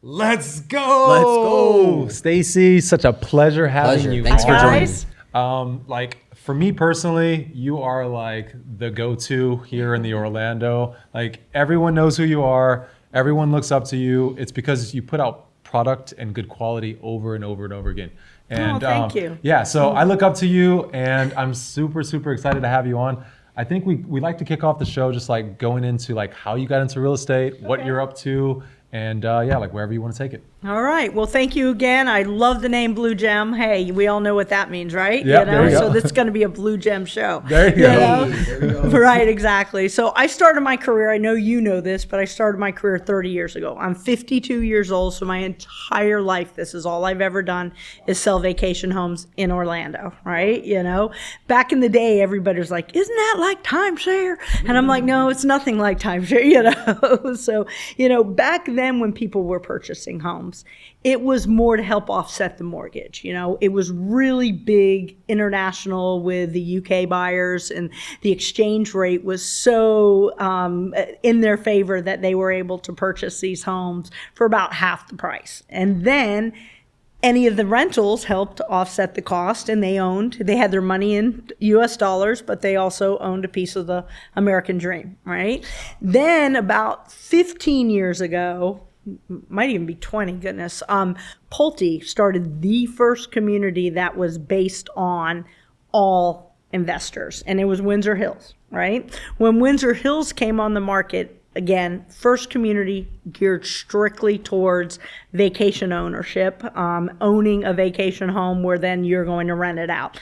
Let's go, Stacy. Such a pleasure having you. Thanks for joining. Like for me personally, you are like the go-to here in the Orlando. Like everyone knows who you are. Everyone looks up to you. It's because you put out product and good quality over and over and over again. And thank you. Yeah, so I look up to you, and I'm super excited to have you on. I think we like to kick off the show just like going into like how you got into real estate, what you're up to, and yeah, like wherever you want to take it. All right. Well, thank you again. I love the name Blue Gem. Hey, we all know what that means, right? Yep, there you go. So this is going to be a Blue Gem show. There you go. There we go. Right, exactly. So I started my career, I know you know this, but I started my career 30 years ago. I'm 52 years old, so my entire life, this is all I've ever done is sell vacation homes in Orlando, right? You know, back in the day, everybody's like, isn't that like timeshare? And I'm like, no, it's nothing like timeshare, you know? So, you know, back then when people were purchasing homes, it was more to help offset the mortgage. You know, it was really big international with the UK buyers, and the exchange rate was so in their favor that they were able to purchase these homes for about half the price. And then any of the rentals helped offset the cost, and they had their money in US dollars, but they also owned a piece of the American dream, right? Then about 15 years ago, might even be 20, goodness, Pulte started the first community that was based on all investors, and it was Windsor Hills, right? When Windsor Hills came on the market, again, first community geared strictly towards vacation ownership, owning a vacation home where then you're going to rent it out.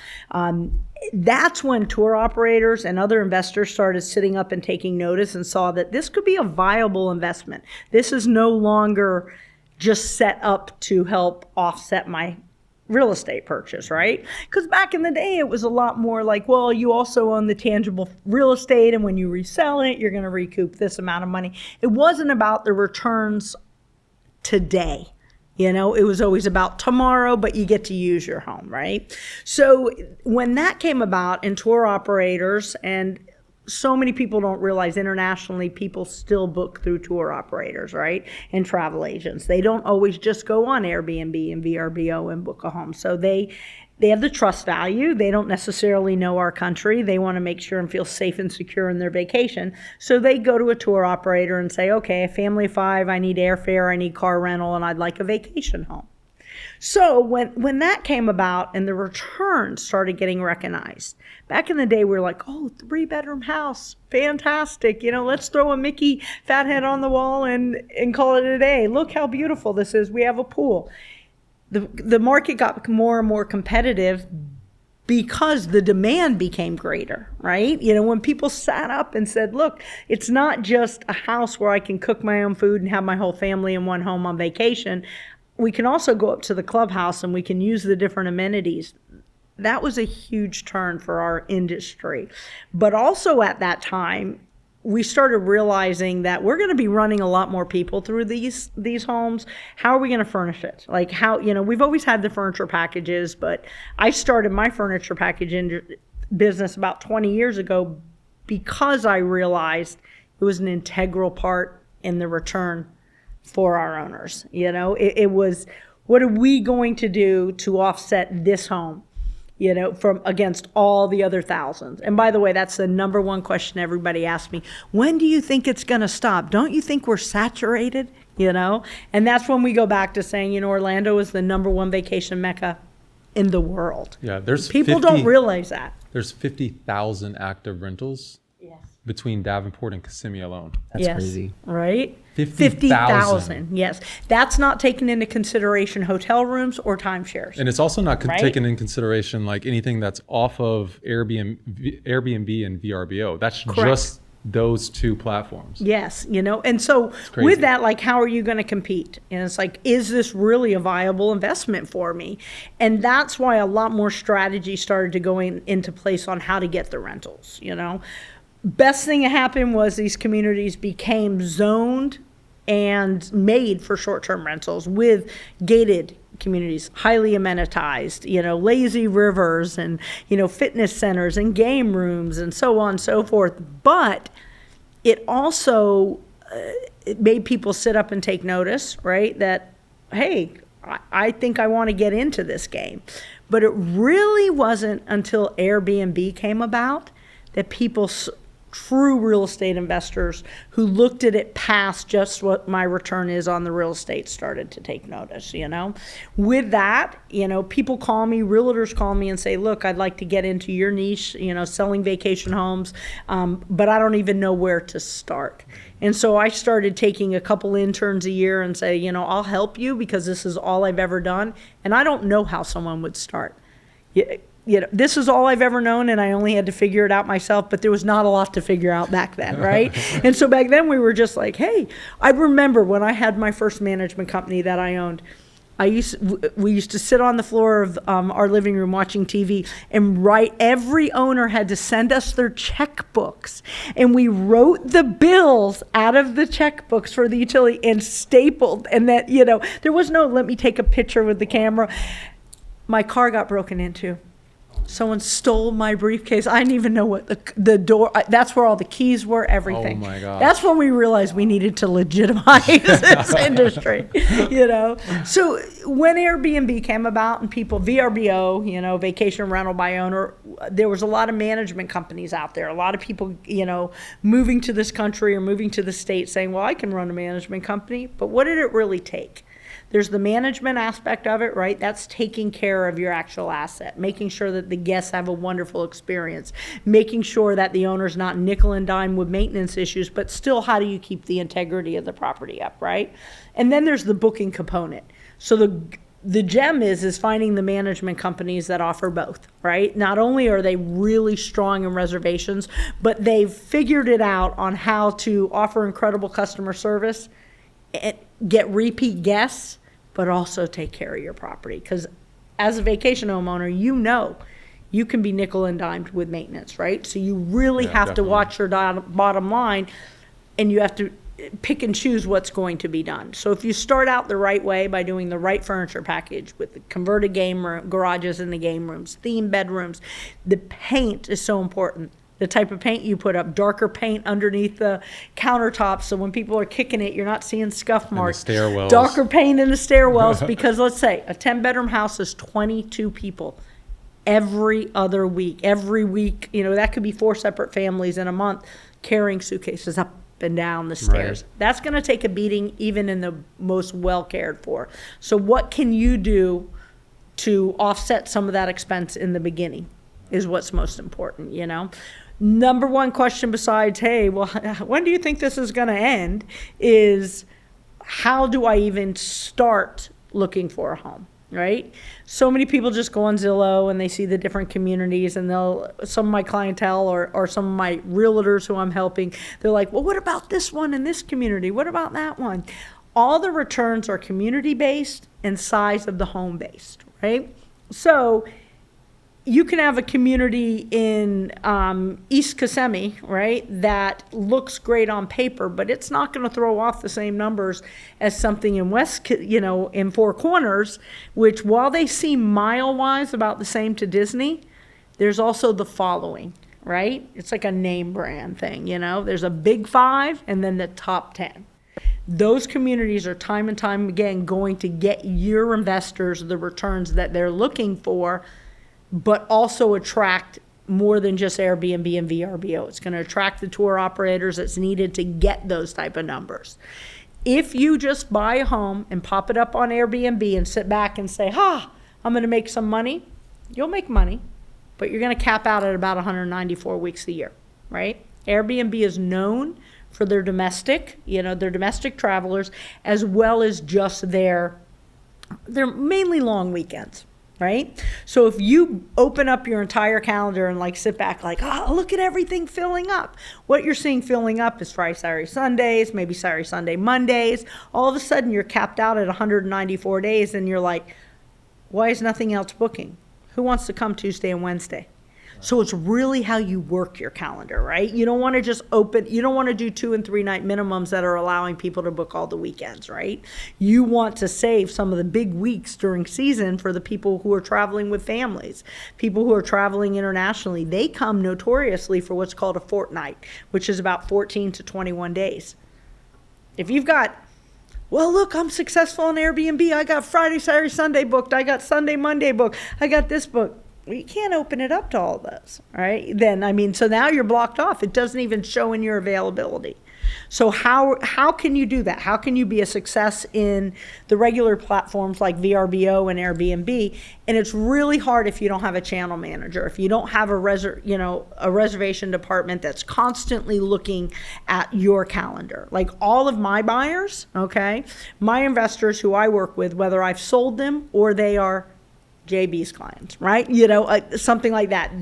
That's when tour operators and other investors started sitting up and taking notice and saw that this could be a viable investment. This is no longer just set up to help offset my real estate purchase, right? Because back in the day, it was a lot more like, well, you also own the tangible real estate, and when you resell it, you're going to recoup this amount of money. It wasn't about the returns today. You know, it was always about tomorrow, but you get to use your home, right? So when that came about, and tour operators, and so many people don't realize internationally, people still book through tour operators, right? And travel agents. They don't always just go on Airbnb and VRBO and book a home. So they have the trust value. They don't necessarily know our country. They want to make sure and feel safe and secure in their vacation. So they go to a tour operator and say, okay, a family of 5, I need airfare, I need car rental, and I'd like a vacation home. So when that came about and the returns started getting recognized, back in the day we were like, oh, 3-bedroom house, fantastic. You know, let's throw a Mickey fathead on the wall and call it a day. Look how beautiful this is. We have a pool. The market got more and more competitive because the demand became greater, right? You know, when people sat up and said, look, it's not just a house where I can cook my own food and have my whole family in one home on vacation. We can also go up to the clubhouse and we can use the different amenities. That was a huge turn for our industry. But also at that time, we started realizing that we're going to be running a lot more people through these homes. How are we going to furnish it? Like how, you know, we've always had the furniture packages, but I started my furniture package business about 20 years ago because I realized it was an integral part in the return for our owners. You know, it was, what are we going to do to offset this home, you know, from against all the other thousands? And by the way, that's the number one question everybody asks me. When do you think it's going to stop? Don't you think we're saturated? You know, and that's when we go back to saying, you know, Orlando is the number one vacation mecca in the world. Yeah, there's people don't realize that. There's 50,000 active rentals. Yes. Between Davenport and Kissimmee alone. That's crazy. Right? 50,000. Yes. That's not taking into consideration hotel rooms or timeshares. And it's also not taken in consideration like anything that's off of Airbnb and VRBO. That's Correct. Just those two platforms. Yes, you know, and so with that, like, how are you going to compete? And it's like, is this really a viable investment for me? And that's why a lot more strategy started to go into place on how to get the rentals, you know. Best thing that happened was these communities became zoned and made for short-term rentals with gated communities, highly amenitized, you know, lazy rivers and, you know, fitness centers and game rooms and so on and so forth. But it also, it made people sit up and take notice, right? That, hey, I think I want to get into this game. But it really wasn't until Airbnb came about that people, true real estate investors who looked at it past just what my return is on the real estate, started to take notice, With that, people call me, realtors call me and say, look, I'd like to get into your niche, selling vacation homes, but I don't even know where to start. And so I started taking a couple interns a year and say, I'll help you because this is all I've ever done. And I don't know how someone would start. This is all I've ever known, and I only had to figure it out myself, but there was not a lot to figure out back then, right? And so back then we were just like, hey, I remember when I had my first management company that I owned, we used to sit on the floor of our living room watching TV and write. Every owner had to send us their checkbooks, and we wrote the bills out of the checkbooks for the utility and stapled. And that, there was no, let me take a picture with the camera. My car got broken into. Someone stole my briefcase. I didn't even know what the door, that's where all the keys were, everything. Oh my God. That's when we realized we needed to legitimize this industry, So when Airbnb came about and people, VRBO, vacation rental by owner, there was a lot of management companies out there. A lot of people, moving to this country or moving to the state saying, well, I can run a management company. But what did it really take? There's the management aspect of it, right? That's taking care of your actual asset, making sure that the guests have a wonderful experience, making sure that the owner's not nickel and dime with maintenance issues, but still, how do you keep the integrity of the property up, right? And then there's the booking component. So the gem is finding the management companies that offer both, right? Not only are they really strong in reservations, but they've figured it out on how to offer incredible customer service, get repeat guests, but also take care of your property. Because as a vacation homeowner, you can be nickel and dimed with maintenance, right? So you really have to watch your bottom line, and you have to pick and choose what's going to be done. So if you start out the right way by doing the right furniture package with the converted game room, garages in the game rooms, themed bedrooms, the paint is so important. The type of paint you put up, darker paint underneath the countertops, so when people are kicking it, you're not seeing scuff marks. And the stairwells. Darker paint in the stairwells, because let's say a 10-bedroom house is 22 people every other week. Every week, that could be 4 separate families in a month carrying suitcases up and down the stairs. Right. That's going to take a beating even in the most well cared for. So what can you do to offset some of that expense in the beginning is what's most important, Number one question besides, hey, well, when do you think this is going to end, is how do I even start looking for a home, right? So many people just go on Zillow and they see the different communities, and some of my clientele or some of my realtors who I'm helping, they're like, well, what about this one in this community? What about that one? All the returns are community-based and size of the home based, right? So you can have a community in East Kissimmee, right, that looks great on paper, but it's not going to throw off the same numbers as something in in Four Corners, which, while they seem mile-wise about the same to Disney, there's also the following, right? It's like a name brand thing, There's a big 5 and then the top 10. Those communities are time and time again going to get your investors the returns that they're looking for, but also attract more than just Airbnb and VRBO. It's going to attract the tour operators that's needed to get those type of numbers. If you just buy a home and pop it up on Airbnb and sit back and say, I'm going to make some money, you'll make money, but you're going to cap out at about 194 weeks a year, right? Airbnb is known for their domestic travelers, as well as just their mainly long weekends. Right? So if you open up your entire calendar and sit back look at everything filling up. What you're seeing filling up is Friday, Saturday, Sundays, maybe Saturday, Sunday, Mondays. All of a sudden you're capped out at 194 days and you're like, why is nothing else booking? Who wants to come Tuesday and Wednesday? So it's really how you work your calendar, right? You don't want to just you don't want to do 2 and 3 night minimums that are allowing people to book all the weekends, right? You want to save some of the big weeks during season for the people who are traveling with families, people who are traveling internationally. They come notoriously for what's called a fortnight, which is about 14 to 21 days. If you've got, well, look, I'm successful on Airbnb. I got Friday, Saturday, Sunday booked. I got Sunday, Monday booked. I got this booked. Well, you can't open it up to all those, all right? Then, I mean, so now you're blocked off. It doesn't even show in your availability. So how can you do that? How can you be a success in the regular platforms like VRBO and Airbnb? And it's really hard if you don't have a channel manager, if you don't have a reservation department that's constantly looking at your calendar. Like all of my buyers, okay, my investors who I work with, whether I've sold them or they are JB's clients, right? Something like that.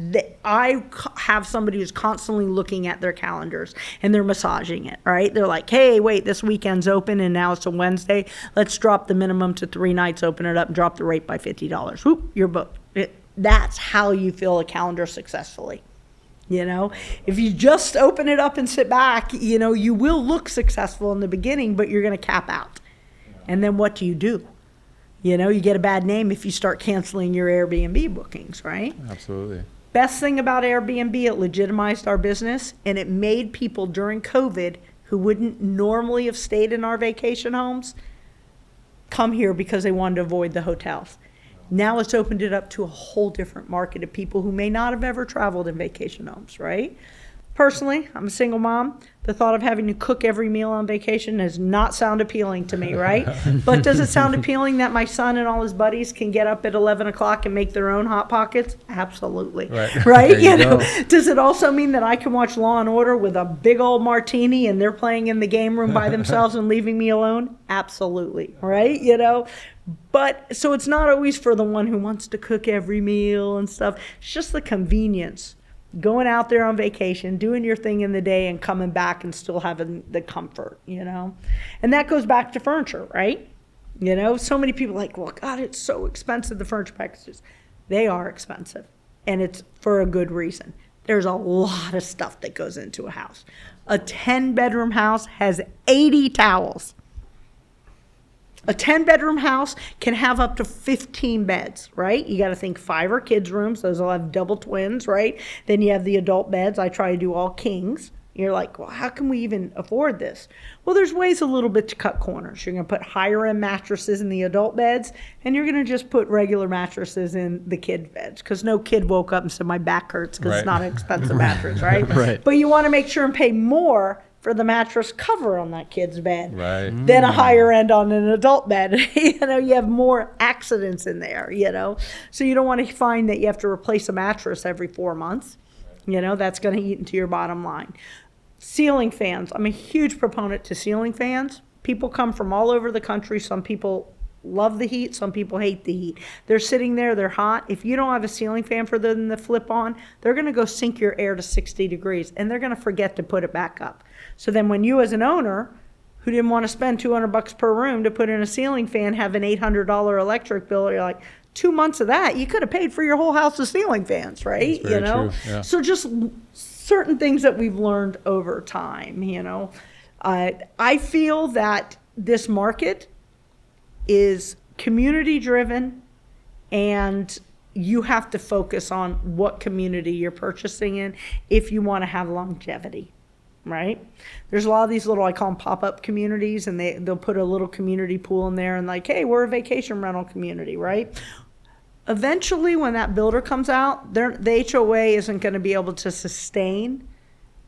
I have somebody who's constantly looking at their calendars and they're massaging it, right? They're like, hey, wait, this weekend's open and now it's a Wednesday. Let's drop the minimum to 3 nights, open it up, and drop the rate by $50. Whoop, you're booked. That's how you fill a calendar successfully. If you just open it up and sit back, you will look successful in the beginning, but you're going to cap out. And then what do? You get a bad name if you start canceling your Airbnb bookings, right? Absolutely. Best thing about Airbnb, it legitimized our business, and it made people during COVID who wouldn't normally have stayed in our vacation homes come here because they wanted to avoid the hotels. Now it's opened it up to a whole different market of people who may not have ever traveled in vacation homes, right? Personally, I'm a single mom. The thought of having to cook every meal on vacation does not sound appealing to me, right? But does it sound appealing that my son and all his buddies can get up at 11 o'clock and make their own Hot Pockets? Absolutely. Right? Does it also mean that I can watch Law and Order with a big old martini and they're playing in the game room by themselves and leaving me alone? Absolutely. Right? But so it's not always for the one who wants to cook every meal and stuff. It's just the convenience. Going out there on vacation, doing your thing in the day and coming back and still having the comfort, And that goes back to furniture, right? So many people are like, well, God, it's so expensive, the furniture packages. They are expensive, and it's for a good reason. There's a lot of stuff that goes into a house. A 10-bedroom house has 80 towels. A 10-bedroom house can have up to 15 beds, right? You got to think 5 are kids' rooms. Those will have double twins, right? Then you have the adult beds. I try to do all kings. You're like, well, how can we even afford this? Well, there's ways a little bit to cut corners. You're going to put higher-end mattresses in the adult beds, and you're going to just put regular mattresses in the kid beds because no kid woke up and said, my back hurts because it's not an expensive mattress, right? Right. But you want to make sure and pay more for the mattress cover on that kid's bed than a higher end on an adult bed. You have more accidents in there, So you don't want to find that you have to replace a mattress every 4 months. That's going to eat into your bottom line. Ceiling fans. I'm a huge proponent to ceiling fans. People come from all over the country. Some people love the heat. Some people hate the heat. They're sitting there. They're hot. If you don't have a ceiling fan for them to flip on, they're going to go sink your air to 60 degrees, and they're going to forget to put it back up. So then when you as an owner who didn't want to spend $200 per room to put in a ceiling fan have an $800 electric bill, you're like, 2 months of that, you could have paid for your whole house of ceiling fans, right? That's very true, yeah. So just certain things that we've learned over time, I feel that this market is community driven, and you have to focus on what community you're purchasing in if you want to have longevity, right? There's a lot of these little, I call them pop-up communities, and they'll put a little community pool in there and like, hey, we're a vacation rental community, right? Eventually, when that builder comes out, the HOA isn't going to be able to sustain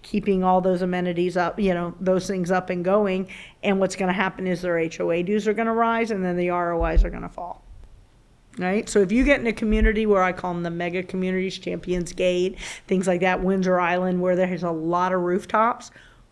keeping all those amenities up, those things up and going. And what's going to happen is their HOA dues are going to rise, and then the ROIs are going to fall. Right? So if you get in a community where I call them the mega communities, Champions Gate, things like that, Windsor Island, where there's a lot of rooftops,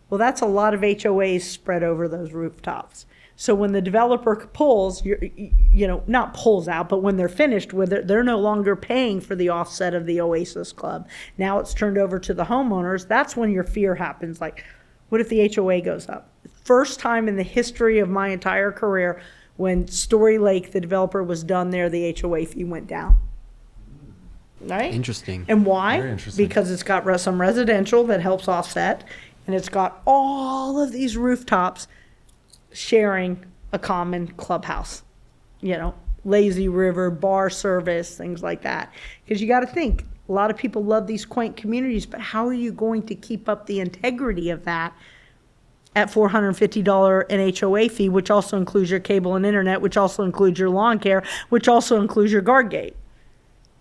well, that's a lot of HOAs spread over those rooftops. So when the developer pulls, not pulls out, but when they're finished with it, they're no longer paying for the offset of the Oasis Club. Now it's turned over to the homeowners. That's when your fear happens. Like, what if the HOA goes up? First time in the history of my entire career when Story Lake, the developer, was done there, the HOA fee went down. Right? Interesting. And why? Very interesting. Because it's got some residential that helps offset, and it's got all of these rooftops sharing a common clubhouse, lazy river, bar service, things like that. Because you got to think, a lot of people love these quaint communities, but how are you going to keep up the integrity of that at $450 an HOA fee, which also includes your cable and internet, which also includes your lawn care, which also includes your guard gate.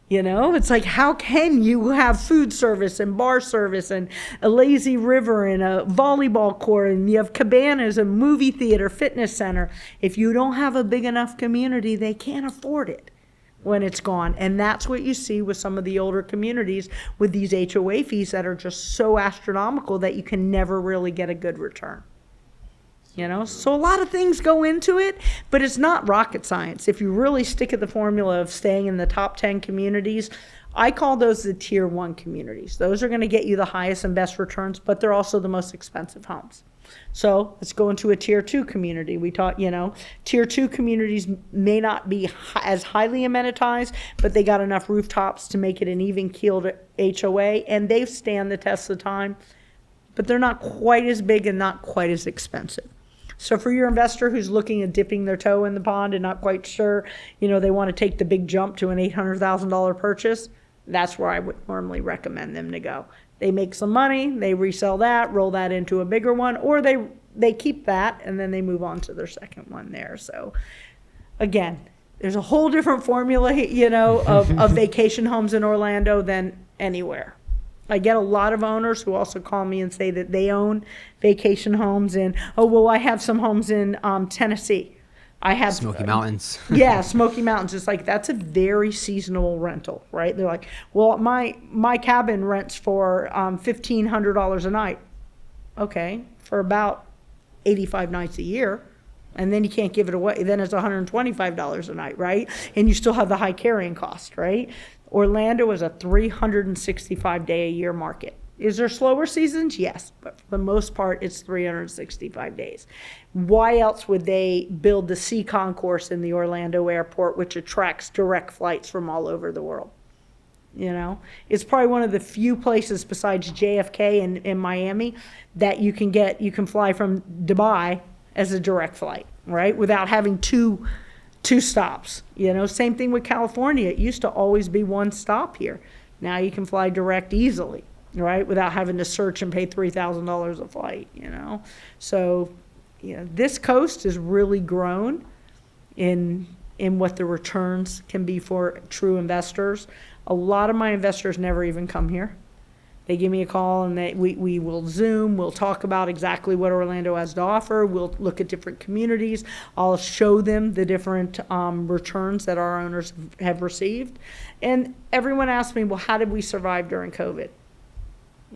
You know, it's like, how can you have food service and bar service and a lazy river and a volleyball court and you have cabanas, a movie theater, fitness center? If you don't have a big enough community, they can't afford it when it's gone. And that's what you see with some of the older communities with these HOA fees that are just so astronomical that you can never really get a good return. You know, so a lot of things go into it, but it's not rocket science. If you really stick at the formula of staying in the top 10 communities, I call those the tier 1 communities. Those are going to get you the highest and best returns, but they're also the most expensive homes. So let's go into a tier 2 community. We taught, you know, tier 2 communities may not be as highly amenitized, but they got enough rooftops to make it an even keeled HOA, and they stand the test of time, but they're not quite as big and not quite as expensive. So for your investor who's looking at dipping their toe in the pond and not quite sure, you know, they want to take the big jump to an $800,000 purchase, that's where I would normally recommend them to go. They make some money, they resell that, roll that into a bigger one, or they keep that and then they move on to their second one there. So again, there's a whole different formula, you know, of vacation homes in Orlando than anywhere. I get a lot of owners who also call me and say that they own vacation homes in, oh, well, I have some homes in Tennessee. I have Smoky Mountains. Yeah, Smoky Mountains. It's like, that's a very seasonal rental, right? They're like, well, my cabin rents for $1,500 a night. Okay, for about 85 nights a year. And then you can't give it away. Then it's $125 a night, right? And you still have the high carrying cost, right? Orlando is a 365-day-a-year market. Is there slower seasons? Yes, but for the most part, it's 365 days. Why else would they build the Sea Concourse in the Orlando airport, which attracts direct flights from all over the world? You know, it's probably one of the few places besides JFK in Miami that you can fly from Dubai as a direct flight, right? Without having two stops. You know, same thing with California. It used to always be one stop here. Now you can fly direct easily, right? Without having to search and pay $3,000 a flight, you know? So, you know, this coast has really grown in what the returns can be for true investors. A lot of my investors never even come here. They give me a call and we will Zoom. We'll talk about exactly what Orlando has to offer. We'll look at different communities. I'll show them the different returns that our owners have received. And everyone asks me, well, how did we survive during COVID?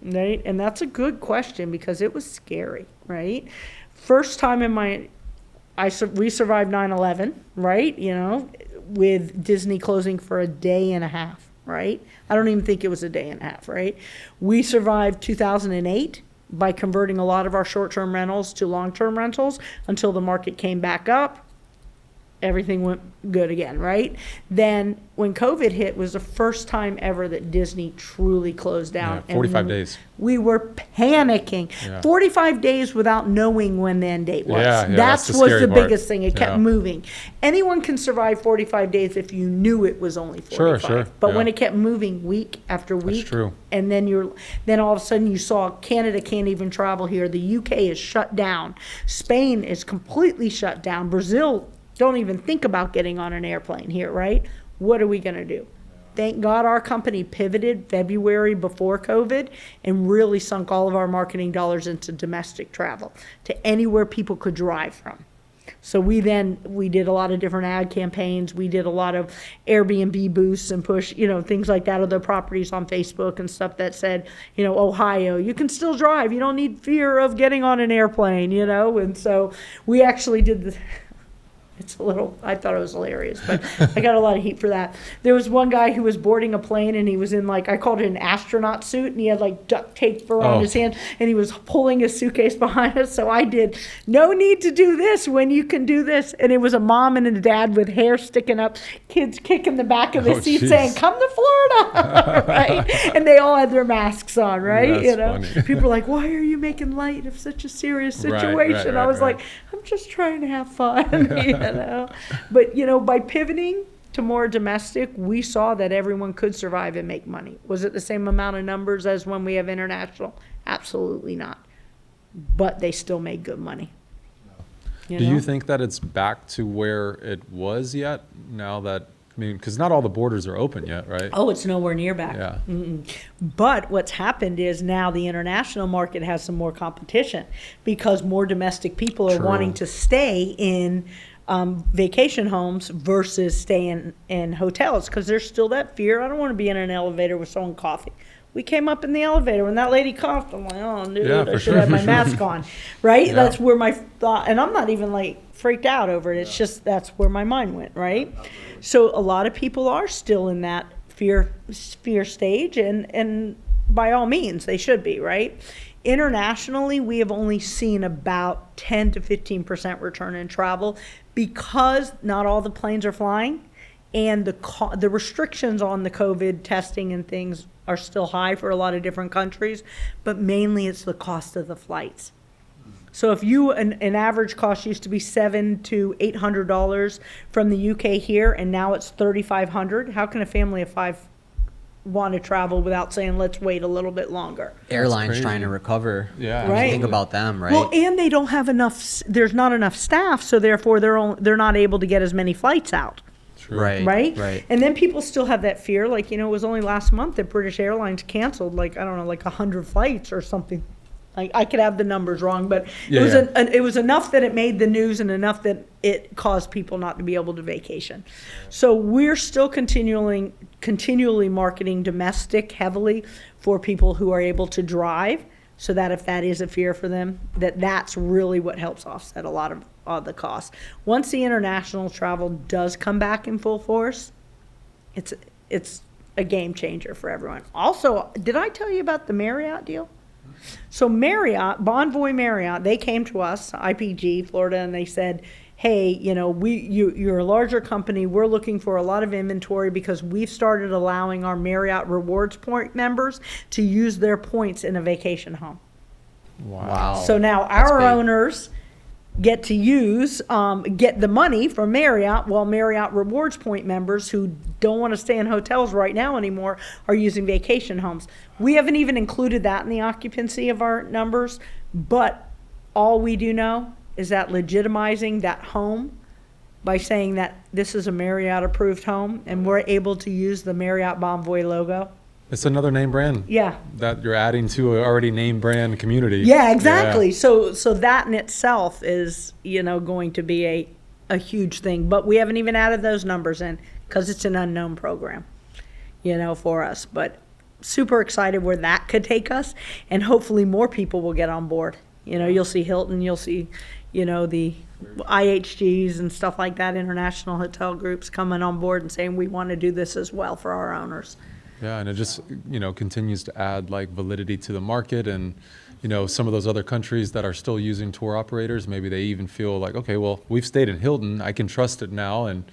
Right? And that's a good question because it was scary, right? First time we survived 9/11, right? You know, with Disney closing for a day and a half. Right? I don't even think it was a day and a half, right? We survived 2008 by converting a lot of our short-term rentals to long-term rentals until the market came back up. Everything went good again, right? Then when COVID hit was the first time ever that Disney truly closed down. Yeah, 45 days. We were panicking. Yeah. 45 days without knowing when the end date was. Yeah, That's the was scary the part. biggest thing. It kept moving. Anyone can survive 45 days if you knew it was only 45. Sure, But yeah. when it kept moving week after week, true. and then all of a sudden you saw Canada can't even travel here. The UK is shut down. Spain is completely shut down. Brazil don't even think about getting on an airplane here, right? What are we going to do? Thank God our company pivoted February before COVID and really sunk all of our marketing dollars into domestic travel, to anywhere people could drive from. So we did a lot of different ad campaigns. We did a lot of Airbnb boosts and push, you know, things like that, other properties on Facebook and stuff that said, you know, Ohio, you can still drive. You don't need fear of getting on an airplane, you know? And so we actually did the... I thought it was hilarious, but I got a lot of heat for that. There was one guy who was boarding a plane and he was in I called it an astronaut suit, and he had duct tape around his hand and he was pulling his suitcase behind us. So I did, no need to do this when you can do this. And it was a mom and a dad with hair sticking up, kids kicking the back of the seat saying, come to Florida, right? And they all had their masks on, right? That's you know, funny. people are like, why are you making light of such a serious situation? I was like, I'm just trying to have fun, you know? But, you know, by pivoting to more domestic, we saw that everyone could survive and make money. Was it the same amount of numbers as when we have international? Absolutely not. but they still made good money. Do you think that it's back to where it was yet? Now that, I mean, because not all the borders are open yet, right? Oh, it's nowhere near back. Yeah. But what's happened is now the international market has some more competition because more domestic people are True. wanting to stay in vacation homes versus staying in hotels because there's still that fear. I don't want to be in an elevator with someone coughing. We came up in the elevator when that lady coughed. I'm like, oh, dude, Yeah, I for should sure. have my mask on, right? Yeah. That's where my thought, and I'm not even like freaked out over it. It's just that's where my mind went, right? So a lot of people are still in that fear stage, and by all means, they should be, right? Internationally, we have only seen about 10 to 15% return in travel because not all the planes are flying, and the restrictions on the COVID testing and things are still high for a lot of different countries, but mainly it's the cost of the flights. So if an average cost used to be $700 to $800 from the UK here, and now it's $3,500, how can a family of 5 want to travel without saying, let's wait a little bit longer? Airlines crazy. trying to recover. Yeah, Right. Think about them, right? Well, and they don't have enough, there's not enough staff, so therefore they're not able to get as many flights out. True. Right? And then people still have that fear, like, it was only last month that British Airlines canceled, like, I don't know, like 100 flights or something. I could have the numbers wrong, but it was enough that it made the news and enough that it caused people not to be able to vacation. So we're still continually marketing domestic heavily for people who are able to drive, so that if that is a fear for them, that's really what helps offset a lot of the costs. Once the international travel does come back in full force, it's a game changer for everyone. Also, did I tell you about the Marriott deal? So Marriott, Bonvoy Marriott, they came to us, IPG, Florida, and they said, hey, you're a larger company. We're looking for a lot of inventory because we've started allowing our Marriott Rewards point members to use their points in a vacation home. Wow. So now That's our big. owners get to get the money from Marriott, while Marriott Rewards point members who don't want to stay in hotels right now anymore are using vacation homes. We haven't even included that in the occupancy of our numbers, but all we do know is that legitimizing that home by saying that this is a Marriott approved home and we're able to use the Marriott Bonvoy logo. It's another name brand. Yeah. That you're adding to an already name brand community. Yeah, exactly. So that in itself is, going to be a huge thing. But we haven't even added those numbers in because it's an unknown program, for us. But super excited where that could take us, and hopefully more people will get on board. You'll see Hilton, you'll see, the IHGs and stuff like that, international hotel groups coming on board and saying we want to do this as well for our owners. Yeah, and it just, continues to add like validity to the market, and, some of those other countries that are still using tour operators, maybe they even feel like, okay, well, we've stayed in Hilton, I can trust it now, and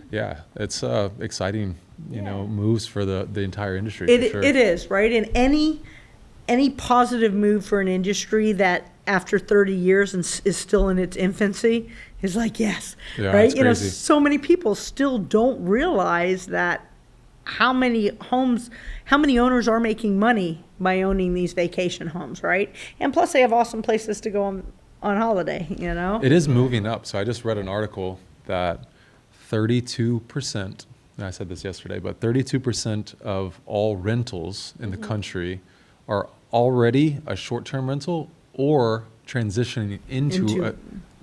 yeah, it's exciting, moves for the entire industry. For sure. It is, right? And any positive move for an industry that after 30 years is still in its infancy is like, yes, Yeah, right? it's crazy. So many people still don't realize that how many owners are making money by owning these vacation homes, right? And plus they have awesome places to go on holiday, It is moving up. So I just read an article that 32%, and I said this yesterday, but 32% of all rentals in the country are already a short-term rental or transitioning into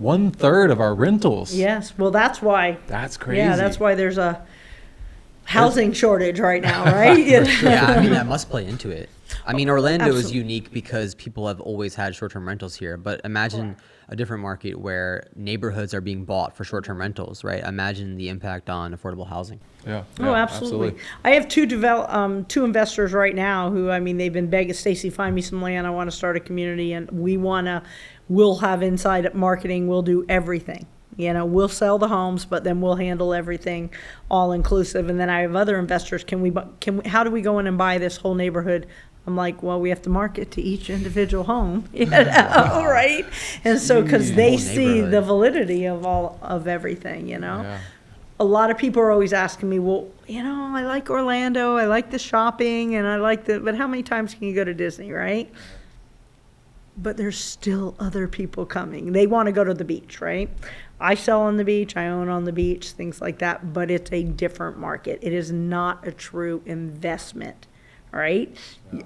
1/3 of our rentals. Yes, well, that's why. That's crazy. Yeah, that's why there's a housing shortage right now, right? Yeah, I mean, that must play into it. I mean, Orlando is Absolutely. unique because people have always had short-term rentals here, but imagine a different market where neighborhoods are being bought for short-term rentals, right? Imagine the impact on affordable housing. Yeah. Oh, yeah, absolutely. I have two investors right now who, they've been begging, Stacy, find me some land. I want to start a community, and we'll have inside marketing. We'll do everything. We'll sell the homes, but then we'll handle everything all inclusive. And then I have other investors. How do we go in and buy this whole neighborhood? I'm like, well, we have to market to each individual home, right? And so, because they Whole see neighborhood. the validity of everything, Yeah. A lot of people are always asking me, well, I like Orlando, I like the shopping, and but how many times can you go to Disney, right? but there's still other people coming. They want to go to the beach, right? I sell on the beach, I own on the beach, things like that, but it's a different market. It is not a true investment, right? Yeah.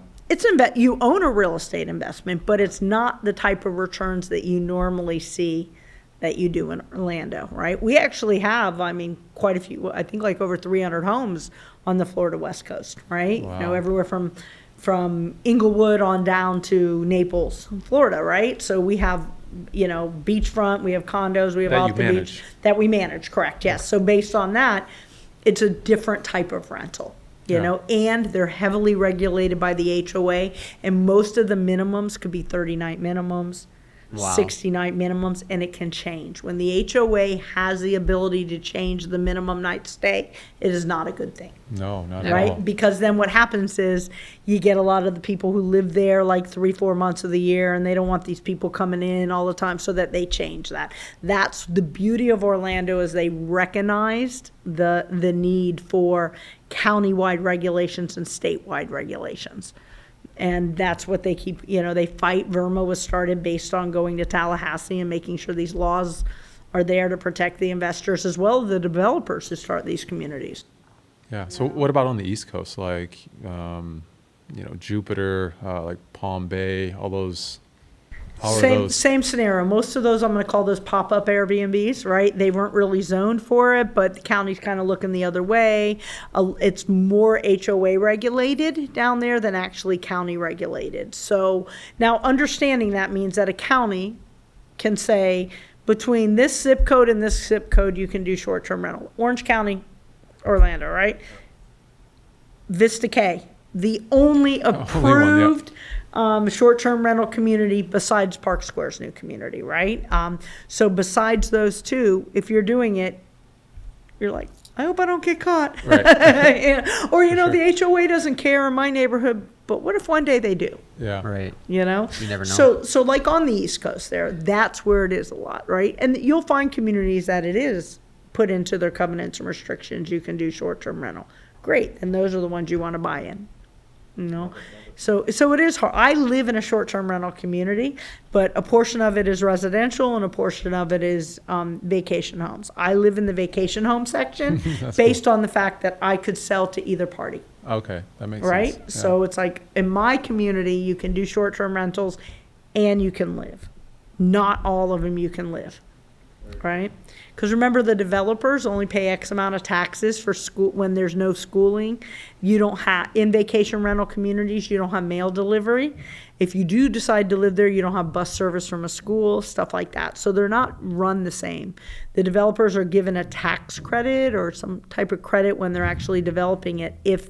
You own a real estate investment, but it's not the type of returns that you normally see that you do in Orlando, right? We actually have, quite a few, I think like over 300 homes on the Florida West Coast, right? Wow. Everywhere from Inglewood on down to Naples, Florida, right? So we have, beachfront, we have condos, we have That off you the manage. beach. That we manage, correct, yes. So based on that, it's a different type of rental. And they're heavily regulated by the HOA, and most of the minimums could be 30-night minimums, Wow. 60-night minimums, and it can change. When the HOA has the ability to change the minimum night stay, it is not a good thing, No, not at right? all. Because then what happens is you get a lot of the people who live there like 3-4 months of the year, and they don't want these people coming in all the time, so that they change that. That's the beauty of Orlando, is they recognized the need for countywide regulations and statewide regulations. And that's what they keep, they fight. Verma was started based on going to Tallahassee and making sure these laws are there to protect the investors as well as the developers who start these communities. Yeah. So what about on the East Coast, like Jupiter, like Palm Bay, all those? How are those? Same scenario. Most of those, I'm going to call those pop-up Airbnbs, right? They weren't really zoned for it, but the county's kind of looking the other way. It's more HOA regulated down there than actually county regulated. So now understanding that means that a county can say, between this zip code and this zip code, you can do short-term rental. Orange County, Orlando, right? Vista K, the only approved short-term rental community besides Park Square's new community, right? So besides those two, if you're doing it, you're like, I hope I don't get caught. Right. Or, the HOA doesn't care in my neighborhood, but what if one day they do? Yeah. Right. You never know. So like on the East Coast there, that's where it is a lot, right? And you'll find communities that it is put into their covenants and restrictions, you can do short-term rental. Great, and those are the ones you want to buy in. So it is hard. I live in a short-term rental community, but a portion of it is residential and a portion of it is vacation homes. I live in the vacation home section based on the fact that I could sell to either party. Okay, that makes Right? sense. Yeah. So it's like, in my community, you can do short-term rentals and you can live. Not all of them you can live, right? Because remember, the developers only pay X amount of taxes for school when there's no schooling. You don't have, in vacation rental communities, you don't have mail delivery. If you do decide to live there, you don't have bus service from a school, stuff like that. So they're not run the same. The developers are given a tax credit or some type of credit when they're actually developing it if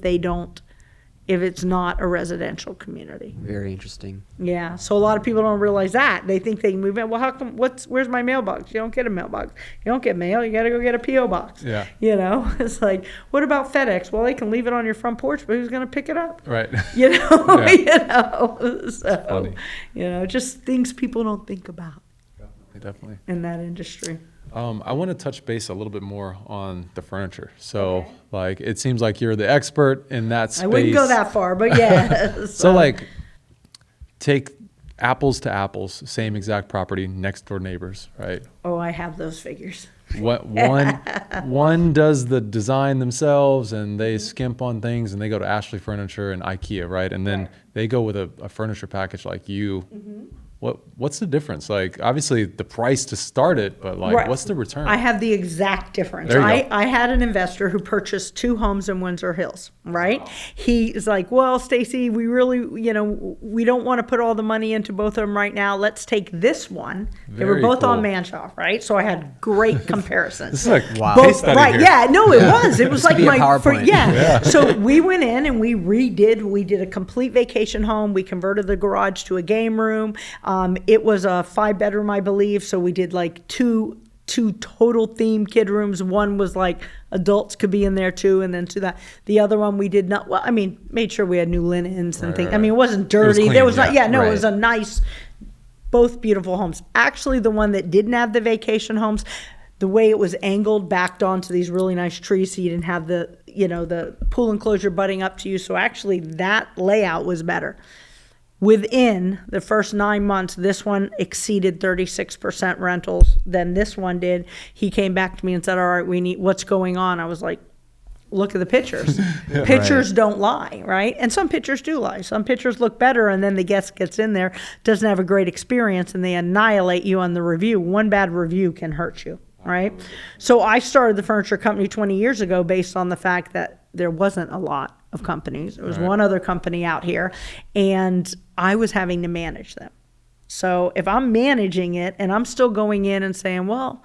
it's not a residential community. Very interesting. Yeah, so a lot of people don't realize that. They think they can move in. Well, how come, where's my mailbox? You don't get a mailbox. You don't get mail. You got to go get a P.O. box. Yeah. It's like, what about FedEx? Well, they can leave it on your front porch, but who's going to pick it up? Right. Yeah. So, Funny. just things people don't think about Definitely. in that industry. I want to touch base a little bit more on the furniture. So, like, it seems like you're the expert in that space. I wouldn't go that far, but yeah. So, like, take apples to apples, same exact property, next door neighbors, right? Oh, I have those figures. One does the design themselves, and they skimp on things, and they go to Ashley Furniture and IKEA, right? And then they go with a furniture package like you. Mm-hmm. What's the difference? Like, obviously the price to start it, but like, Right. what's the return? I have the exact difference. There you go. I had an investor who purchased 2 homes in Windsor Hills, right? He's like, well, Stacy, we really, we don't want to put all the money into both of them right now. Let's take this one. They were Very both on cool. Manshaw, right? So I had great comparisons. This is like Wow. case Both, study right, here. yeah, no, it was. It was like be a my, PowerPoint. yeah. So we went in and we did a complete vacation home. We converted the garage to a game room. It was a 5-bedroom, I believe. So we did like two total themed kid rooms. One was like adults could be in there too, and then the other one we did not. Well, made sure we had new linens and things. Right. It wasn't dirty. clean, There was yeah. not. Yeah, no, Right. it was a nice. Both beautiful homes. Actually, the one that didn't have the vacation homes, the way it was angled backed onto these really nice trees, so you didn't have the pool enclosure butting up to you. So actually, that layout was better. Within the first 9 months, this one exceeded 36% rentals. Then this one did. He came back to me and said, all right, what's going on? I was like, look at the pictures. Pictures don't lie, right? And some pictures do lie. Some pictures look better, and then the guest gets in there, doesn't have a great experience, and they annihilate you on the review. One bad review can hurt you, right? So I started the furniture company 20 years ago based on the fact that there wasn't a lot of companies. There was one other company out here, and I was having to manage them. So if I'm managing it and I'm still going in and saying, well,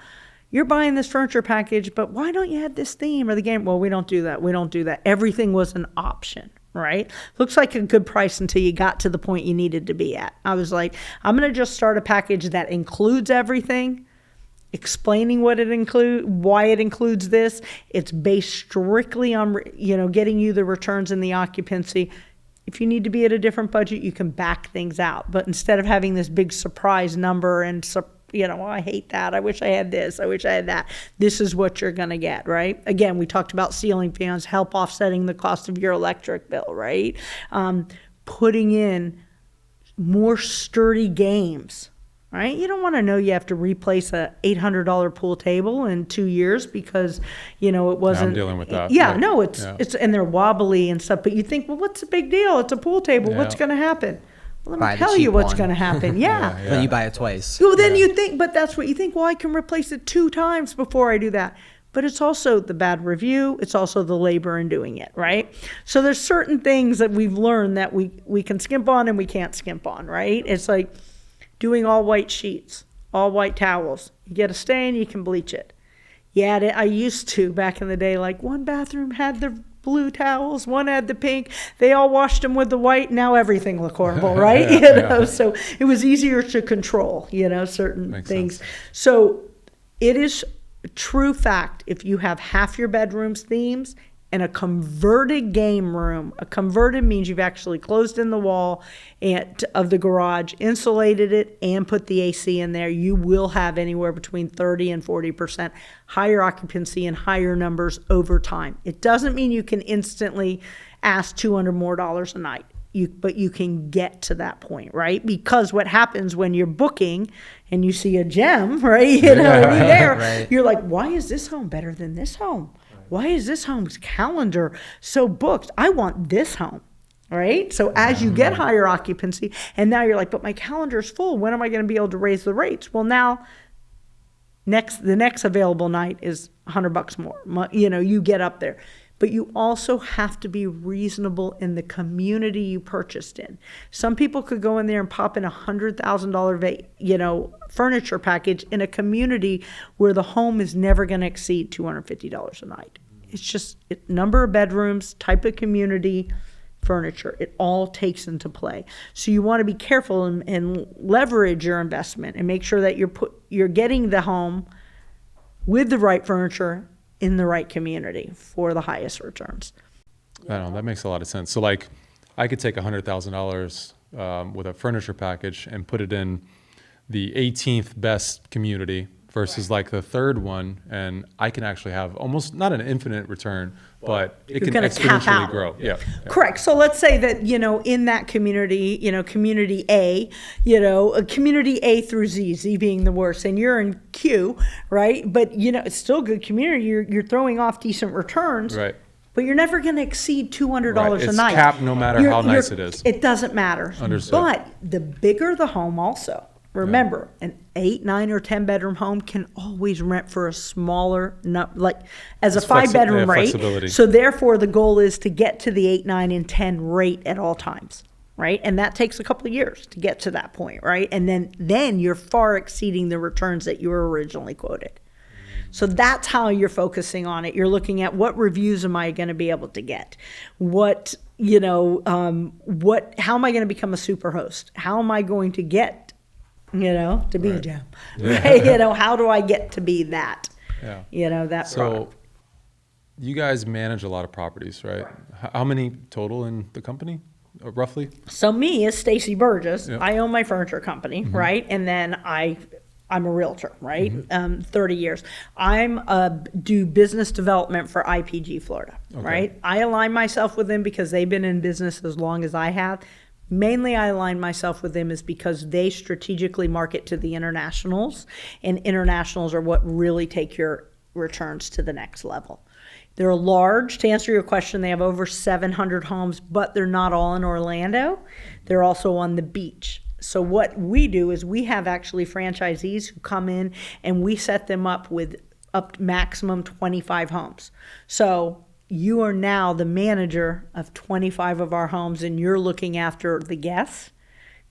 you're buying this furniture package, but why don't you add this theme or the game? Well, we don't do that. We don't do that. Everything was an option, right? Looks like a good price until you got to the point you needed to be at. I was like, I'm going to just start a package that includes everything, explaining what it includes, why it includes this. It's based strictly on, getting you the returns and the occupancy. If you need to be at a different budget, you can back things out. But instead of having this big surprise number and I hate that. I wish I had this. I wish I had that. This is what you're going to get, right? Again, we talked about ceiling fans, help offsetting the cost of your electric bill, right? Putting in more sturdy games, right? You don't want to know you have to replace a $800 pool table in 2 years because, it wasn't. I'm dealing with that. Yeah, no, it's and they're wobbly and stuff. But you think, well, what's the big deal? It's a pool table. Yeah. What's going to happen? Well, let Buy me the tell you cheap what's one. going to happen. Yeah. Then you buy it twice. Well, then you think, but that's what you think. Well, I can replace it 2 times before I do that. But it's also the bad review. It's also the labor in doing it, right? So there's certain things that we've learned that we can skimp on and we can't skimp on, right? It's like doing all white sheets, all white towels. You get a stain, you can bleach it. Yeah, I used to back in the day, like one bathroom had the blue towels, one had the pink. They all washed them with the white. Now everything looked horrible, right? So it was easier to control, certain Makes things. sense. So it is a true fact. If you have half your bedrooms themes and a converted game room, a converted means you've actually closed in the wall of the garage, insulated it, and put the AC in there, you will have anywhere between 30 and 40% higher occupancy and higher numbers over time. It doesn't mean you can instantly ask $200 more a night. But you can get to that point, right? Because what happens when you're booking and you see a gem, right? You're like, why is this home better than this home? Why is this home's calendar so booked? I want this home, right? So as you get higher occupancy, and now you're like, but my calendar's full. When am I going to be able to raise the rates? Well, now the next available night is $100 more. You get up there. But you also have to be reasonable in the community you purchased in. Some people could go in there and pop in $100,000 furniture package in a community where the home is never going to exceed $250 a night. It's just number of bedrooms, type of community, furniture. It all takes into play. So you want to be careful and leverage your investment and make sure that you're getting the home with the right furniture in the right community for the highest returns. I don't know, that makes a lot of sense. So like I could take $100,000 with a furniture package and put it in the 18th best community versus like the third one, and I can actually have almost not an infinite return, but it can exponentially grow. Yeah. Correct. So let's say that, in that community, community A, community A through Z, Z being the worst, and you're in Q, right? But, it's still a good community. You're throwing off decent returns. Right. But you're never going to exceed $200 a night. It's capped no matter how nice it is. It doesn't matter. Understood. But the bigger the home also, remember, an 8, 9, or 10 bedroom home can always rent for a smaller, as a 5 bedroom rate. Flexibility. So therefore, the goal is to get to the 8, 9, and 10 rate at all times, right? And that takes a couple of years to get to that point, right? And then you're far exceeding the returns that you were originally quoted. So that's how you're focusing on it. You're looking at what reviews am I going to be able to get? How am I going to become a super host? How am I going to get to be a gem, right? How do I get to be that, that So product. you guys manage a lot of properties, right? How many total in the company, roughly? So me as Stacy Burgess, Yep. I own my furniture company, right? And then I'm a realtor, right? 30 years. Do business development for IPG Florida, right? I align myself with them because they've been in business as long as I have. Mainly I align myself with them is because they strategically market to the internationals, and internationals are what really take your returns to the next level. They're large. To answer your question, they have over 700 homes, but they're not all in Orlando. They're also on the beach. So what we do is we have actually franchisees who come in and we set them up with up to maximum 25 homes. So you are now the manager of 25 of our homes, and you're looking after the guests.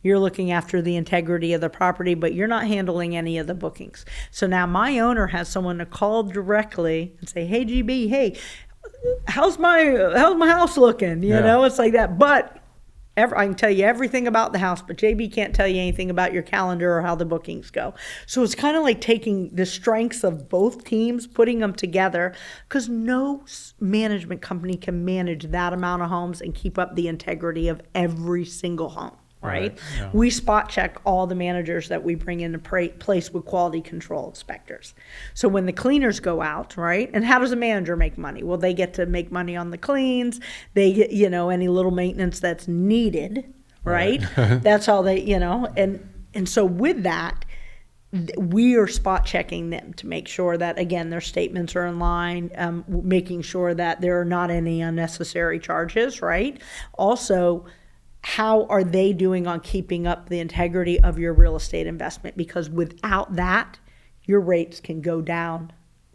You're looking after the integrity of the property, but you're not handling any of the bookings. So now my owner has someone to call directly and say, hey, GB, hey, how's my house looking? You know, it's like that. But I can tell you everything about the house, but JB can't tell you anything about your calendar or how the bookings go. So it's kind of like taking the strengths of both teams, putting them together, because no management company can manage that amount of homes and keep up the integrity of every single home. Right? Yeah. We spot check all the managers that we bring into place with quality control inspectors. So when the cleaners go out, right? And how does a manager make money? Well, they get to make money on the cleans. They get, any little maintenance that's needed, right? That's how they, and so with that, we are spot checking them to make sure that, again, their statements are in line, making sure that there are not any unnecessary charges, right? Also, how are they doing on keeping up the integrity of your real estate investment? Because without that, your rates can go down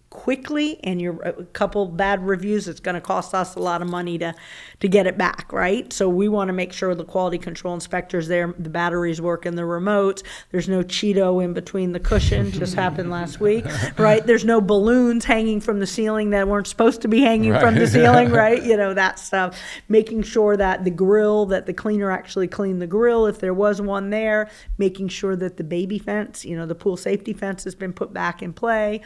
quickly, and a couple bad reviews, it's going to cost us a lot of money to get it back, right? So we want to make sure the quality control inspector's there, the batteries work in the remotes, there's no Cheeto in between the cushion, just happened last week, right? There's no balloons hanging from the ceiling that weren't supposed to be hanging from the ceiling, right? That stuff. Making sure that the grill, that the cleaner actually cleaned the grill if there was one there, making sure that the baby fence, the pool safety fence has been put back in play,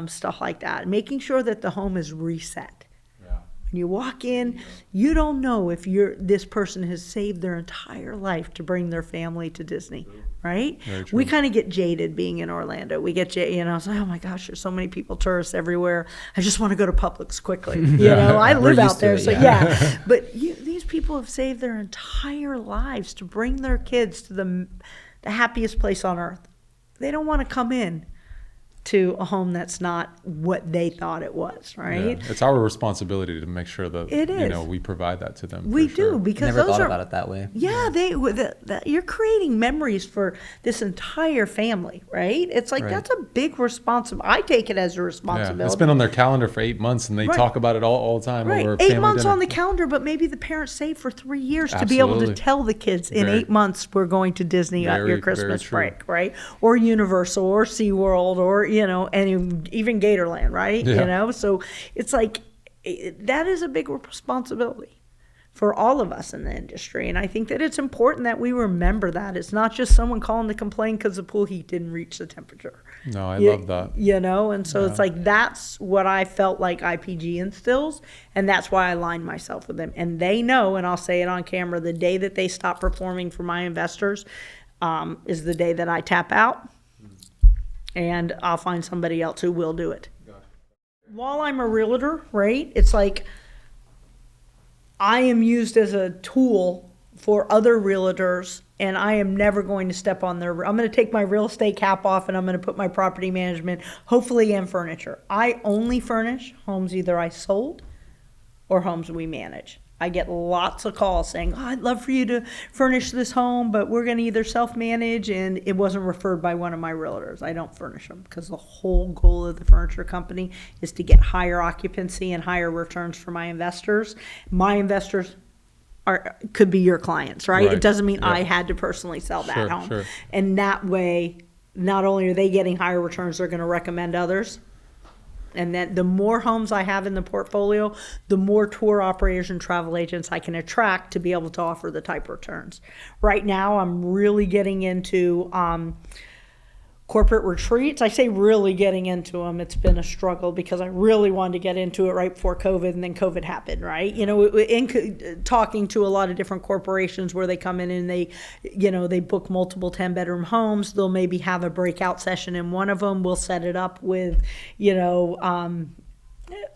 stuff like that. Making sure that the home is reset. When you walk in, you don't know if this person has saved their entire life to bring their family to Disney, right? We kind of get jaded being in Orlando. We get jaded, it's like, oh my gosh, there's so many people, tourists everywhere. I just want to go to Publix quickly. I live out there, so But these people have saved their entire lives to bring their kids to the happiest place on earth. They don't want to come in to a home that's not what they thought it was, right? Yeah. It's our responsibility to make sure that it is. We provide that to them. We do, because never thought about it that way. Yeah, you're creating memories for this entire family, right? It's like that's a big responsibility. I take it as a responsibility. Yeah. It's been on their calendar for 8 months, and they talk about it all the time. Right, over 8 family months dinner. on the calendar, but maybe the parents saved for 3 years to be able to tell the kids in 8 months we're going to Disney at your Christmas break, right? Or Universal, or SeaWorld, or even Gatorland, right? So it's like that is a big responsibility for all of us in the industry, and I think that it's important that we remember that it's not just someone calling to complain because the pool heat didn't reach the temperature. No, I love that. And so it's like that's what I felt like IPG instills, and that's why I aligned myself with them. And they know, and I'll say it on camera, the day that they stop performing for my investors is the day that I tap out. And I'll find somebody else who will do it. While I'm a realtor, right, it's like I am used as a tool for other realtors, and I am never going to step on their... I'm going to take my real estate cap off, and I'm going to put my property management, hopefully, and furniture. I only furnish homes either I sold or homes we manage. I get lots of calls saying, I'd love for you to furnish this home, but we're going to either self-manage, and it wasn't referred by one of my realtors. I don't furnish them because the whole goal of the furniture company is to get higher occupancy and higher returns for my investors. My investors could be your clients, right? It doesn't mean I had to personally sell that home. Sure. And that way, not only are they getting higher returns, they're going to recommend others. And then the more homes I have in the portfolio, the more tour operators and travel agents I can attract to be able to offer the type returns. Right now, I'm really getting into corporate retreats. I say really getting into them. It's been a struggle because I really wanted to get into it right before COVID, and then COVID happened, right? In talking to a lot of different corporations where they come in and they book multiple 10-bedroom homes. They'll maybe have a breakout session in one of them. We'll set it up with,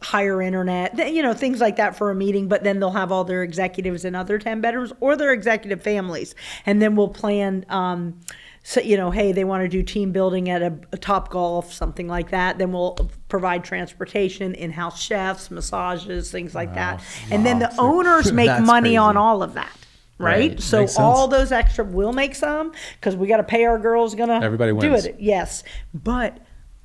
higher internet, things like that for a meeting, but then they'll have all their executives in other 10 bedrooms or their executive families. And then we'll plan, so, hey, they want to do team building at a Top Golf, something like that. Then we'll provide transportation, in-house chefs, massages, things like that. And then the owners make That's money crazy. on all of that. Right. So Makes sense. all those extra, we'll make some because we got to pay our girls. Everybody do wins. it. Yes. But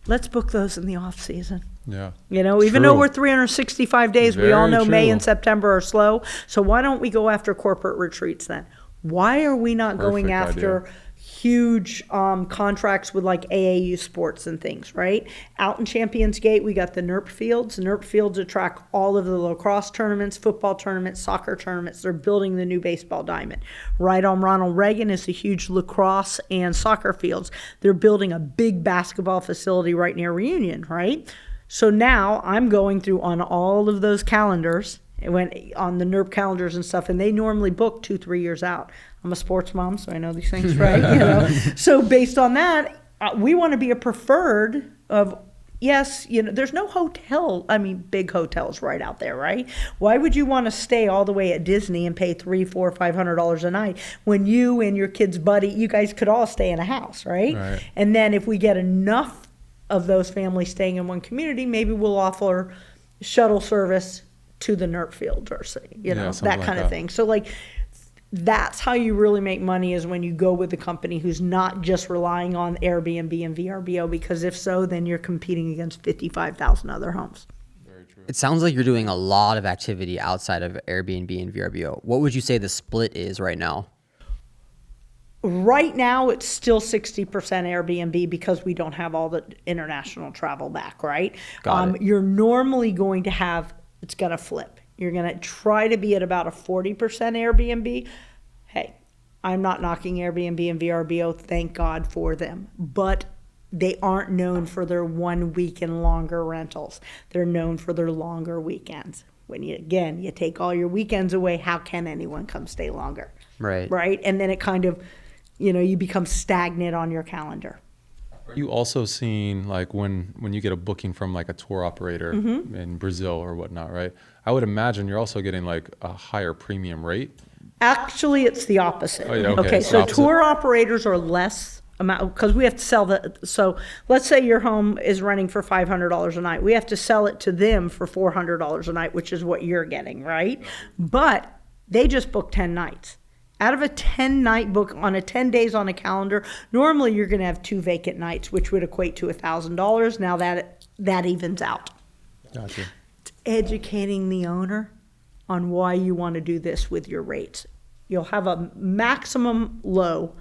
let's book those in the off season. Yeah. Even though we're 365 days, we all Very know May true. and September are slow. So why don't we go after corporate retreats then? Why are we not going Perfect after idea. huge contracts with like AAU sports and things, right? Out in Champions Gate, we got the NERP fields. NERP fields attract all of the lacrosse tournaments, football tournaments, soccer tournaments. They're building the new baseball diamond. Right on Ronald Reagan is the huge lacrosse and soccer fields. They're building a big basketball facility right near Reunion, right? So now I'm going through on all of those calendars, it went on the NERP calendars and stuff, and they normally book 2-3 years out. I'm a sports mom, so I know these things, right? So based on that, we want to be a preferred of, yes, there's no big hotels right out there, right? Why would you want to stay all the way at Disney and pay $300, $400, $500 a night when you and your kid's buddy, you guys could all stay in a house, right? Right. And then if we get enough of those families staying in one community, maybe we'll offer shuttle service to the NERP field or something that like kind of that. thing. So that's how you really make money, is when you go with a company who's not just relying on Airbnb and VRBO, because if so, then you're competing against 55,000 other homes. It sounds like you're doing a lot of activity outside of Airbnb and VRBO. What would you say the split is right now? Right now, it's still 60% Airbnb because we don't have all the international travel back, right? Got it. You're normally going to have, it's going to flip. You're going to try to be at about a 40% Airbnb. Hey, I'm not knocking Airbnb and VRBO, thank God for them. But they aren't known for their 1 week and longer rentals. They're known for their longer weekends. When you take all your weekends away, how can anyone come stay longer? Right. Right? And then it kind of, you become stagnant on your calendar. Are you also seeing, like, when you get a booking from like a tour operator Mm-hmm. in Brazil or whatnot, right? I would imagine you're also getting like a higher premium rate. Actually, it's the opposite. Oh, yeah, okay, it's the So opposite. tour operators are less amount, because we have to sell so let's say your home is renting for $500 a night. We have to sell it to them for $400 a night, which is what you're getting, right? But they just book 10 nights. Out of a 10-night book on a 10 days on a calendar, normally you're going to have 2 vacant nights, which would equate to $1,000. Now that evens out. Gotcha. It's educating the owner on why you want to do this with your rates. You'll have a maximum low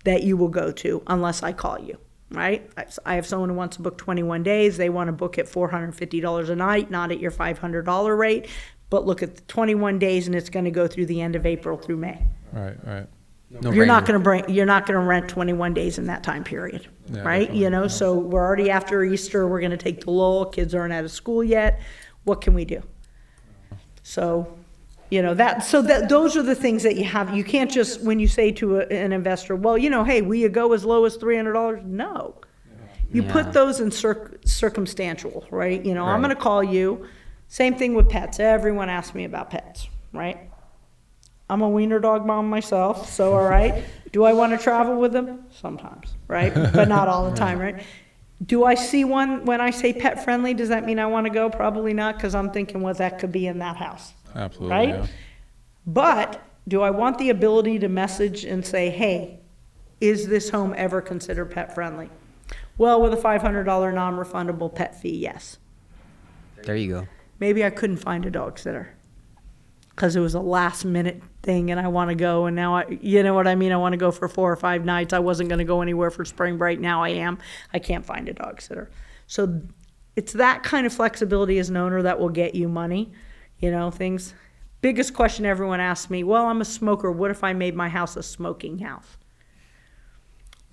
that you will go to unless I call you, right? I have someone who wants to book 21 days. They want to book at $450 a night, not at your $500 rate. But look at the 21 days, and it's going to go through the end of April through May. Right. No You're not brainer. going to rent 21 days in that time period, Yeah, right? definitely. So we're already after Easter. We're going to take the lull. Kids aren't out of school yet. What can we do? So, those are the things that you have. You can't just, when you say to an investor, well, hey, will you go as low as $300? No. You Yeah. put those in circumstantial, right? I'm Right. going to call you. Same thing with pets. Everyone asks me about pets, right? I'm a wiener dog mom myself, so all right. Do I want to travel with them? Sometimes, right? But not all the time, right? Do I see one when I say pet friendly? Does that mean I want to go? Probably not, because I'm thinking, well, that could be in that house, Absolutely. right? Yeah. But do I want the ability to message and say, hey, is this home ever considered pet friendly? Well, with a $500 non-refundable pet fee, yes. There you go. Maybe I couldn't find a dog sitter because it was a last minute thing and I want to go, and now you know what I mean? I want to go for 4 or 5 nights. I wasn't going to go anywhere for spring break. Now I am. I can't find a dog sitter. So it's that kind of flexibility as an owner that will get you money, things. Biggest question everyone asks me, well, I'm a smoker. What if I made my house a smoking house?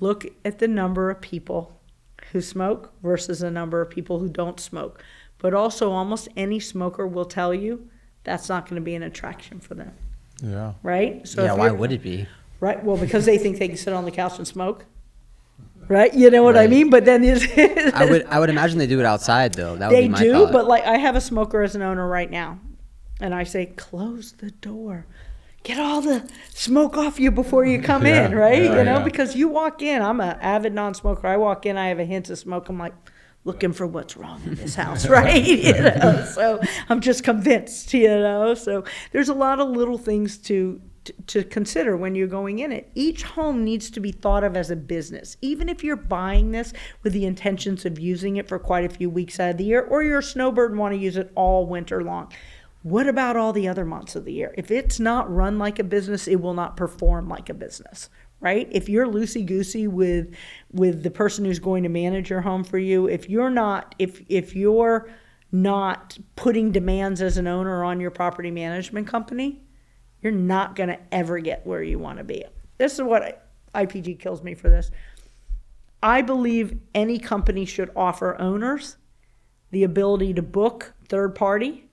Look at the number of people who smoke versus the number of people who don't smoke. But also, almost any smoker will tell you that's not going to be an attraction for them, Yeah. right? So Yeah, if why you're- would it be? Right, well, because they think they can sit on the couch and smoke. right? You know what I Right. mean? But then I would imagine they do it outside though. That would they be my do, thought. but like I have a smoker as an owner right now, and I say, close the door. Get all the smoke off you before you come in, right? yeah, you know, yeah. because you walk in, I'm an avid non-smoker. I walk in, I have a hint of smoke. I'm like, looking for what's wrong in this house, right? You know, so I'm just convinced, you know. So there's a lot of little things to consider when you're going in it. Each home needs to be thought of as a business. Even if you're buying this with the intentions of using it for quite a few weeks out of the year, or you're a snowbird and want to use it all winter long. What about all the other months of the year? If it's not run like a business, it will not perform like a business, right? If you're loosey-goosey with the person who's going to manage your home for you, if you're not putting demands as an owner on your property management company, you're not going to ever get where you want to be. This is what IPG kills me for this. I believe any company should offer owners the ability to book third party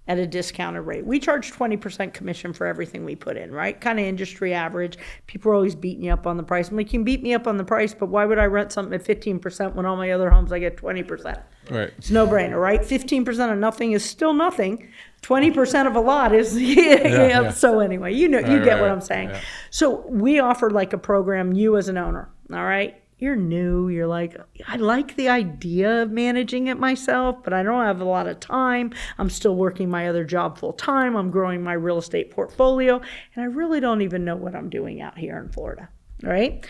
at a discounted rate. We charge 20% commission for everything we put in, right? Kind of industry average. People are always beating you up on the price. I'm like, you can beat me up on the price, but why would I rent something at 15% when all my other homes I get 20%? Right. It's no brainer, right? 15% of nothing is still nothing. 20% of a lot is, yeah. So anyway, you get what I'm saying. Yeah. So we offer like a program, you as an owner, all right? You're new, you're like, I like the idea of managing it myself, but I don't have a lot of time. I'm still working my other job full time. I'm growing my real estate portfolio, and I really don't even know what I'm doing out here in Florida, all right?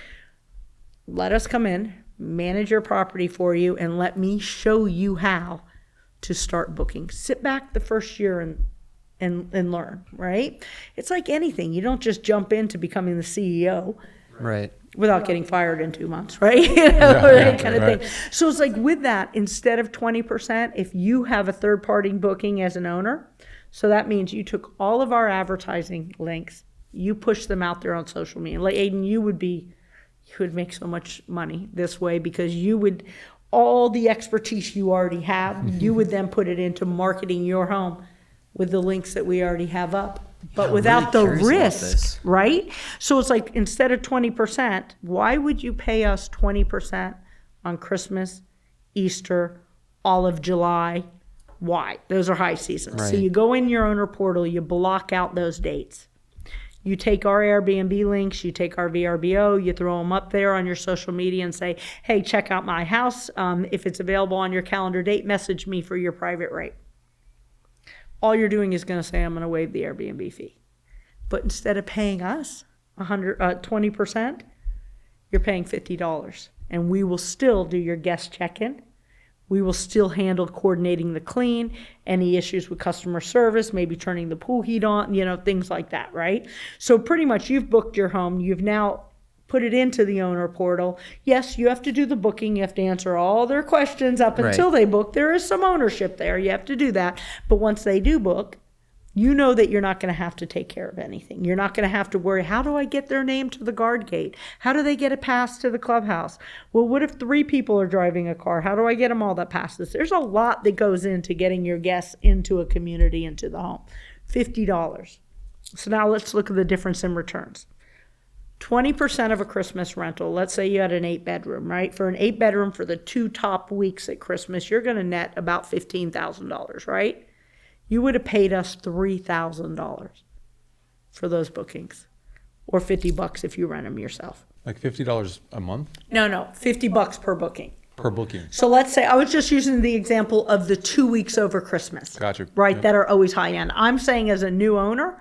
Let us come in, manage your property for you, and let me show you how to start booking. Sit back the first year and learn, right? It's like anything. You don't just jump into becoming the CEO. Right. Without getting fired in 2 months, right? You know, that kind of thing. So it's like with that, instead of 20%, if you have a third party booking as an owner, so that means you took all of our advertising links, you push them out there on social media. Like Aiden, you would make so much money this way because all the expertise you already have, you would then put it into marketing your home with the links that we already have up. But I'm without really the curious about risk, this. right? So it's like instead of 20%, why would you pay us 20% on Christmas, Easter, all of July? Why? Those are high seasons. So Right. you go in your owner portal, you block out those dates. You take our Airbnb links, you take our VRBO, you throw them up there on your social media and say, hey, check out my house. If it's available on your calendar date, message me for your private rate. All you're doing is going to say, I'm going to waive the Airbnb fee. But instead of paying us 20%, you're paying $50. And we will still do your guest check-in. We will still handle coordinating the clean, any issues with customer service, maybe turning the pool heat on, things like that, right? So pretty much you've booked your home. You've now put it into the owner portal. Yes, you have to do the booking. You have to answer all their questions up until they book. There is some ownership there. You have to do that. But once they do book, you know that you're not going to have to take care of anything. You're not going to have to worry, how do I get their name to the guard gate? How do they get a pass to the clubhouse? Well, what if 3 people are driving a car? How do I get them all that passes? There's a lot that goes into getting your guests into a community, into the home. $50. So now let's look at the difference in returns. 20% of a Christmas rental, let's say you had an 8-bedroom, right? For an 8-bedroom for the 2 top weeks at Christmas, you're going to net about $15,000, right? You would have paid us $3,000 for those bookings, or $50 if you rent them yourself. Like $50 a month No, $50 per booking. per booking. So let's say, I was just using the example of the 2 weeks over Christmas. Gotcha. Right, Yep. that are always high end. I'm saying as a new owner,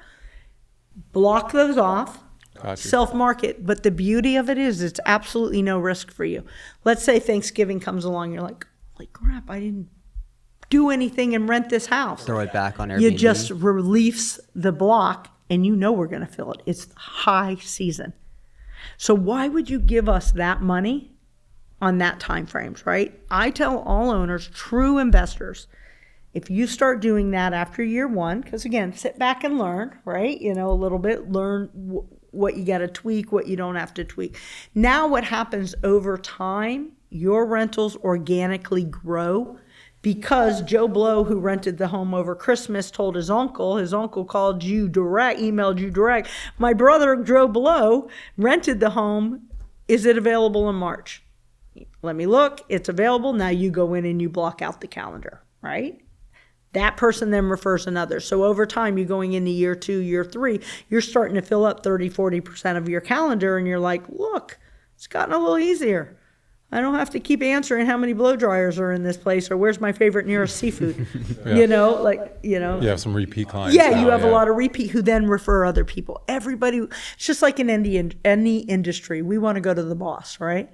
block those off. Gotcha. Self-market, but the beauty of it is it's absolutely no risk for you. Let's say Thanksgiving comes along, you're like, holy crap, I didn't do anything and rent this house. Throw it back on Airbnb. You just release the block and you know we're going to fill it. It's high season. So why would you give us that money on that time frames, right? I tell all owners, true investors, if you start doing that after year 1, because again, sit back and learn, right? A little bit, learn what you got to tweak, what you don't have to tweak. Now what happens over time, your rentals organically grow because Joe Blow, who rented the home over Christmas, told his uncle called you direct, emailed you direct. My brother, Joe Blow, rented the home. Is it available in March? let me look, it's available. Now you go in and you block out the calendar, right? That person then refers another. So over time, you're going into year 2, year 3, you're starting to fill up 30, 40% of your calendar. And you're like, look, it's gotten a little easier. I don't have to keep answering how many blow dryers are in this place or where's my favorite nearest seafood. Yeah. You You have some repeat clients. Yeah, now, you have a lot of repeat who then refer other people. Everybody, it's just like in any industry. We want to go to the boss, right?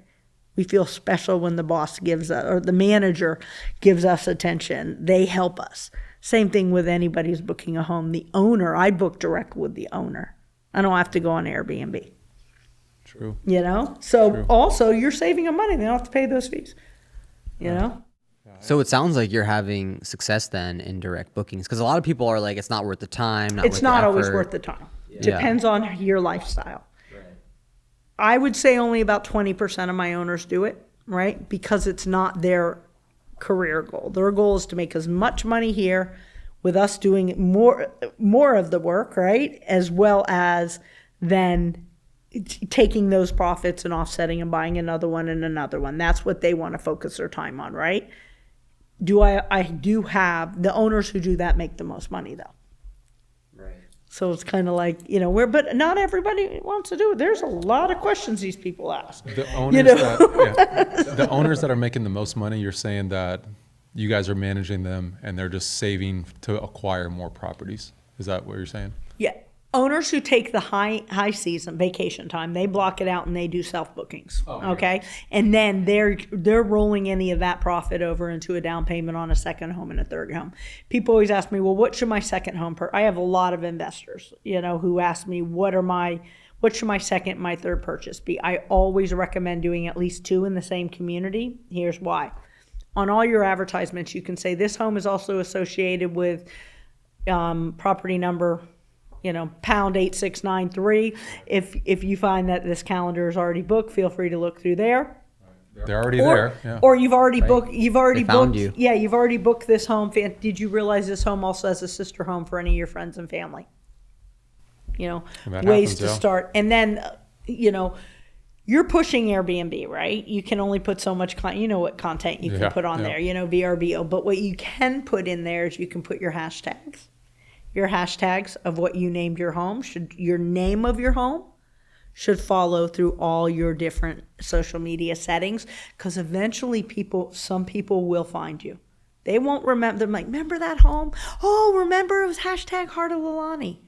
We feel special when the boss gives us, or the manager gives us attention. They help us. Same thing with anybody who's booking a home. The owner, I book direct with the owner. I don't have to go on Airbnb. True. So True. Also you're saving them money. They don't have to pay those fees. So it sounds like you're having success then in direct bookings, because a lot of people are like, it's not worth the time. It's worth not the always effort. worth the time. Yeah. Depends on your lifestyle. I would say only about 20% of my owners do it, right? Because it's not their career goal. Their goal is to make as much money here with us doing more of the work, right? As well as then taking those profits and offsetting and buying another one and another one. That's what they want to focus their time on, right? I do have the owners who do that make the most money though. Right. So it's kind of like, but not everybody wants to do it. There's a lot of questions these people ask. The the owners that are making the most money, you're saying that you guys are managing them and they're just saving to acquire more properties. Is that what you're saying? Yeah. Owners who take the high season vacation time, they block it out and they do self bookings. Okay. And then they're rolling any of that profit over into a down payment on a second home and a third home. People always ask me, well, what should my second home I have a lot of investors, who ask me, what should my second, my third purchase be? I always recommend doing at least 2 in the same community. Here's why. On all your advertisements, you can say this home is also associated with property number, pound 8693. If you find that this calendar is already booked, feel free to look through there. They're already there. Yeah. Or you've already booked. You've already They found booked. you. Yeah, you've already booked this home. Did you realize this home also has a sister home for any of your friends and family? That Ways happens, to yeah. start, and then you're pushing Airbnb, right? You can only put so much what content you can Yeah, put on yeah. there, VRBO. But what you can put in there is you can put your hashtags. Your hashtags of what you named your home, your name of your home should follow through all your different social media settings, because eventually some people will find you. They won't remember. They're like, remember that home? Oh, remember it was hashtag Heart of Lilani.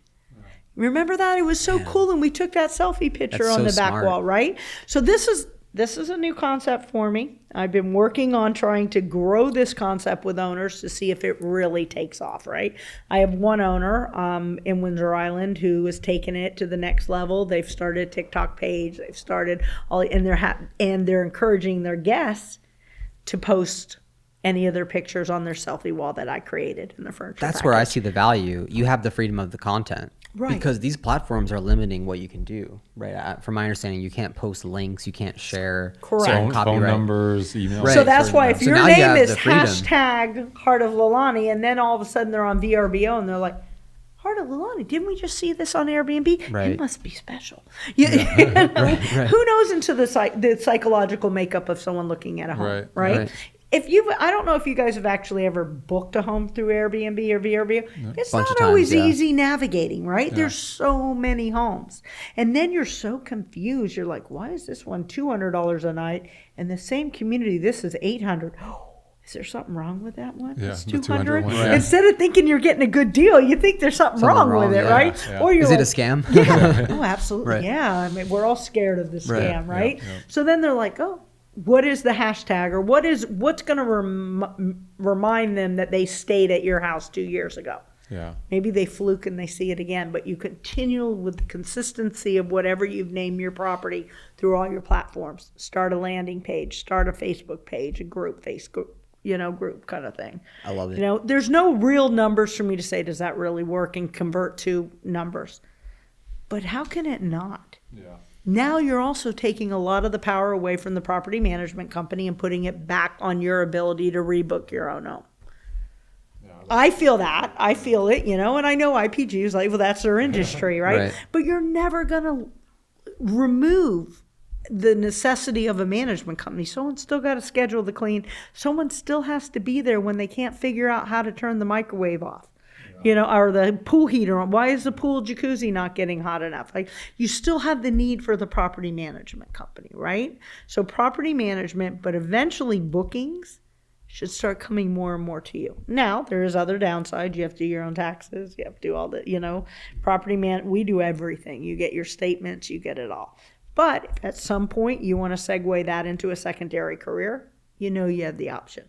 Remember that? It was so cool, and we took that selfie picture That's on so the back smart. wall, right? So this is a new concept for me. I've been working on trying to grow this concept with owners to see if it really takes off, right? I have one owner in Windsor Island who has taken it to the next level. They've started a TikTok page. They've started and they're encouraging their guests to post any of their pictures on their selfie wall that I created in the furniture That's package. where I see the value. You have the freedom of the content. Right. Because these platforms are limiting what you can do, right? From my understanding, you can't post links, you can't share Correct. certain Phone copyright. numbers, email. Right. So that's why if So your now you name have is the freedom. hashtag Heart of Lilani, and then all of a sudden they're on VRBO and they're like, Heart of Lilani, didn't we just see this on Airbnb? Right. It must be special. Who knows into the psychological makeup of someone looking at a home, right? I don't know if you guys have actually ever booked a home through Airbnb or VRBO. It's Bunch not of always times, yeah. easy navigating, right? There's so many homes. And then you're so confused. You're like, why is this one $200 a night? And the same community, this is $800. Is there something wrong with that one? Yeah, It's the 200. 200 one, yeah. Instead of thinking you're getting a good deal, you think there's something wrong with it, yeah. right? Yeah. Or you're Is like, it a scam? yeah. Oh, absolutely. Right. Yeah. I mean, we're all scared of the scam, Right. right? Yeah, yeah. So then they're like, oh, what is the hashtag, or what's going to remind them that they stayed at your house 2 years ago? Yeah. Maybe they fluke and they see it again, but you continue with the consistency of whatever you've named your property through all your platforms. Start a landing page, start a Facebook page, a group, Facebook, group kind of thing. I love it. There's no real numbers for me to say, does that really work and convert to numbers? But how can it not? Yeah. Now you're also taking a lot of the power away from the property management company and putting it back on your ability to rebook your own home. I feel that. I feel it, and I know IPG is like, well, that's their industry, right? Right. But you're never going to remove the necessity of a management company. Someone's still got to schedule the clean. Someone still has to be there when they can't figure out how to turn the microwave off. Or the pool heater on. Why is the pool jacuzzi not getting hot enough? Like, you still have the need for the property management company, right? So property management, but eventually bookings should start coming more and more to you. Now, there is other downside. You have to do your own taxes. You have to do all the, property we do everything. You get your statements, you get it all. But if at some point you want to segue that into a secondary career, you have the option.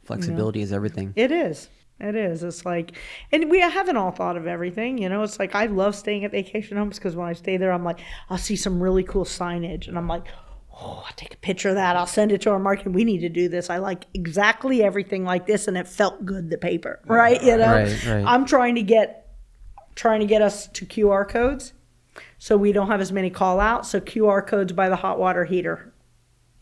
Flexibility is everything. It is. It is. It's like, and we haven't all thought of everything. It's like, I love staying at vacation homes because when I stay there, I'm like, I'll see some really cool signage and I'm like, oh, I'll take a picture of that. I'll send it to our marketing. We need to do this. I like exactly everything like this, and it felt good, the paper, right? Right. I'm trying to get us to QR codes so we don't have as many call outs. So QR codes by the hot water heater.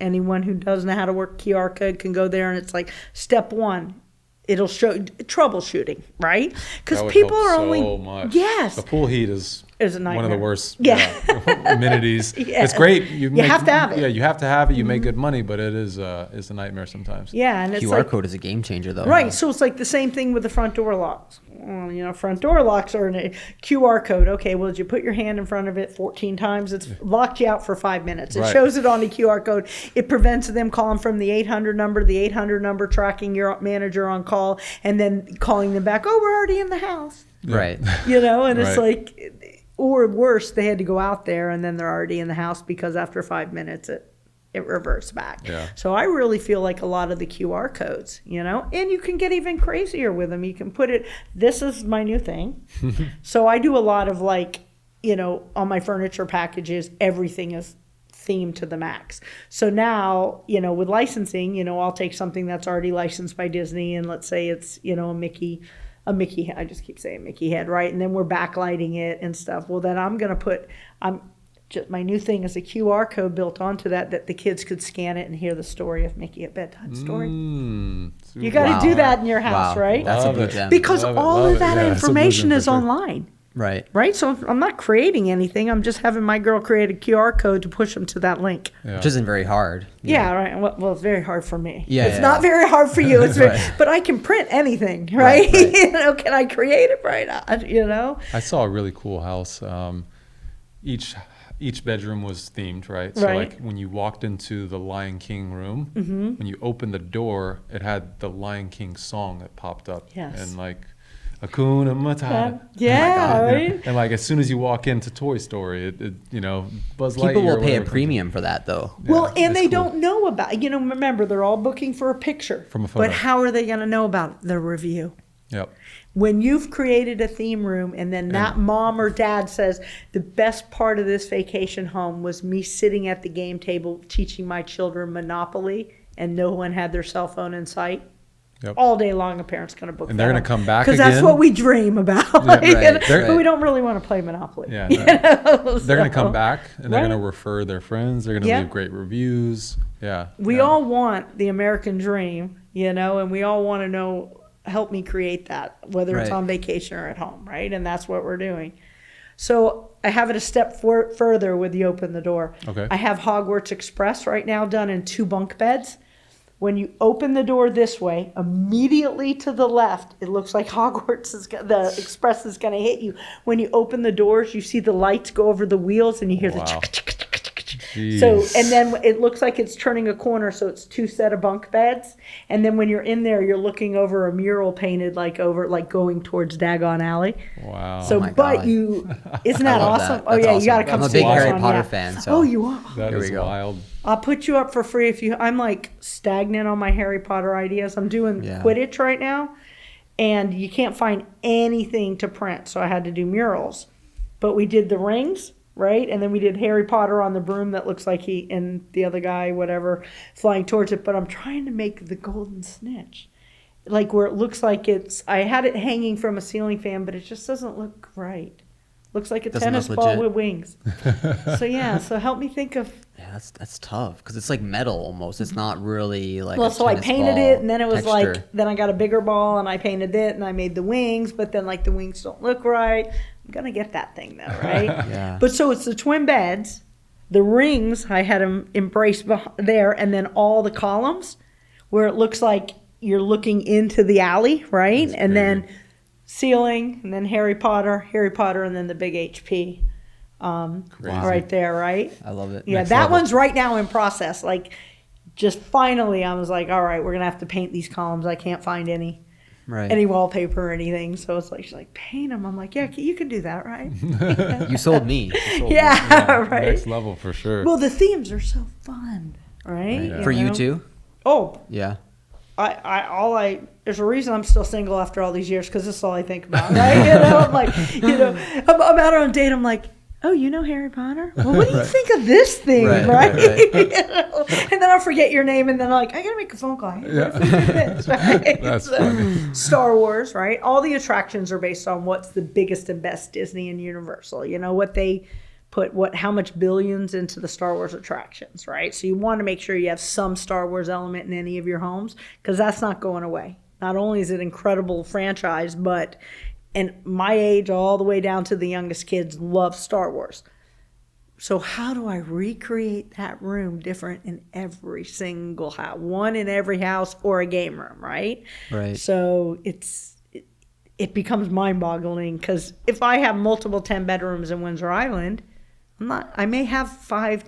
Anyone who doesn't know how to work QR code can go there, and it's like step 1. It'll show troubleshooting, right? Because people are only so much. Yes. The pool heat is a nightmare. one of the worst Yeah. amenities. Yes. It's great. You have to have it. Yeah, you have to have it. You make good money, but it is a nightmare sometimes. Yeah, and it's QR code is a game changer, though. right. So it's like the same thing with the front door locks. Front door locks are in a QR code. Okay, well, did you put your hand in front of it 14 times? It's locked you out for 5 minutes. It Right. shows it on the QR code. It prevents them calling from the 800 number, tracking your manager on call, and then calling them back. Oh, we're already in the house. Right. And it's Right. like, or worse, they had to go out there and then they're already in the house because after 5 minutes it reverts back. Yeah. So I really feel like a lot of the QR codes, and you can get even crazier with them. You can put it, this is my new thing. So I do a lot of on my furniture packages, everything is themed to the max. So now, with licensing, I'll take something that's already licensed by Disney and let's say it's, a Mickey head. I just keep saying Mickey head, right? And then we're backlighting it and stuff. Well, then I'm going to put, my new thing is a QR code built onto that the kids could scan it and hear the story of Mickey at bedtime story. You got to do that in your house, right? That's Love a blue it. gem. Because Love it, all love of it. that Yeah, it's a information vision is for sure. online, Right. right? So I'm not creating anything. I'm just having my girl create a QR code to push them to that link. Yeah. Which isn't very hard. Yeah, right. Well, it's very hard for me. Yeah, it's yeah, not very hard for you. It's Right. but I can print anything, right? Right. Can I create it right? I saw a really cool house. Each bedroom was themed, right? So Right. like when you walked into the Lion King room, when you opened the door, it had the Lion King song that popped up. Yes. And like Hakuna Matata. Yeah, You know, right. and like as soon as you walk into Toy Story, Buzz Lightyear. People will or pay a whatever premium for that, though. Well, Yeah, and it's they cool. don't know about, remember, they're all booking for a picture. From a photo. But how are they going to know about it? The review. Yep. When you've created a theme room and then that mom or dad says, the best part of this vacation home was me sitting at the game table teaching my children Monopoly and no one had their cell phone in sight. Yep. All day long, a parent's going to book And they're that gonna come back because that's again. what we dream about. right, But right. we don't really want to play Monopoly. Yeah. So- They're gonna come back and they're Right. gonna refer their friends. They're gonna Yeah. leave great reviews. Yeah. We yeah. all want the American dream, and we all want to know, help me create that, whether it's Right. on vacation or at home, right? And that's what we're doing. So I have it a step further with the open the door. Okay. I have Hogwarts Express right now done in 2 bunk beds. When you open the door this way, immediately to the left, it looks like the Express is going to hit you. When you open the doors, you see the lights go over the wheels and you hear Wow. the so, and then it looks like it's turning a corner, so it's 2 set of bunk beds. And then when you're in there, you're looking over a mural painted like going towards Dagon Alley. Wow. So, my but God. isn't that I love awesome? that. Oh That's yeah, you awesome. got to come I'm a see big this Harry one, Potter yeah. fan, so- Oh, you are. that Here we is go. wild. I'll put you up for free if you. I'm like stagnant on my Harry Potter ideas. I'm doing Yeah. Quidditch right now, and you can't find anything to print, so I had to do murals. But we did the rings, right? And then we did Harry Potter on the broom that looks like he and the other guy, whatever, flying towards it. But I'm trying to make the golden snitch, like where it looks like it's. I had it hanging from a ceiling fan, but it just doesn't look right. Looks like a Doesn't tennis look ball legit. with wings. So yeah, so help me think of. Yeah, that's tough because it's like metal almost. It's not really like. Well, a so I tennis painted ball it, and then it was texture. like, then I got a bigger ball, and I painted it, and I made the wings, but then like the wings don't look right. I'm gonna get that thing though, right? Yeah. But so it's the twin beds, The rings, I had them embraced there, and then all the columns where it looks like you're looking into the alley, right? That's and crazy. then ceiling, and then Harry Potter, and then the big HP right there, right? I love it. Yeah, Next that level. one's right now in process. Like, just finally, I was like, all right, we're going to have to paint these columns. I can't find any wallpaper or anything. So it's like, she's like, paint them. I'm like, yeah, you can do that, right? You sold me. Yeah, right. Next level for sure. Well, the themes are so fun, right? Yeah. For you know? too? Oh, Yeah. there's a reason I'm still single after all these years, because this is all I think about, right? I'm like, I'm out on a date. I'm like, oh, you know Harry Potter? Well, what do you think of this thing, right? And then I'll forget your name, and then I'm like, I gotta make a phone call. Hey, what do you think of this, right? That's funny. Star Wars, right? All the attractions are based on what's the biggest and best Disney and Universal. What they put how much billions into the Star Wars attractions, right? So you want to make sure you have some Star Wars element in any of your homes, because that's not going away. Not only is it an incredible franchise, but and my age all the way down to the youngest kids love Star Wars. So how do I recreate that room different in every single house? One in every house, or a game room, right? Right. So it becomes mind-boggling, because if I have multiple 10 bedrooms in Windsor Island, I may have 5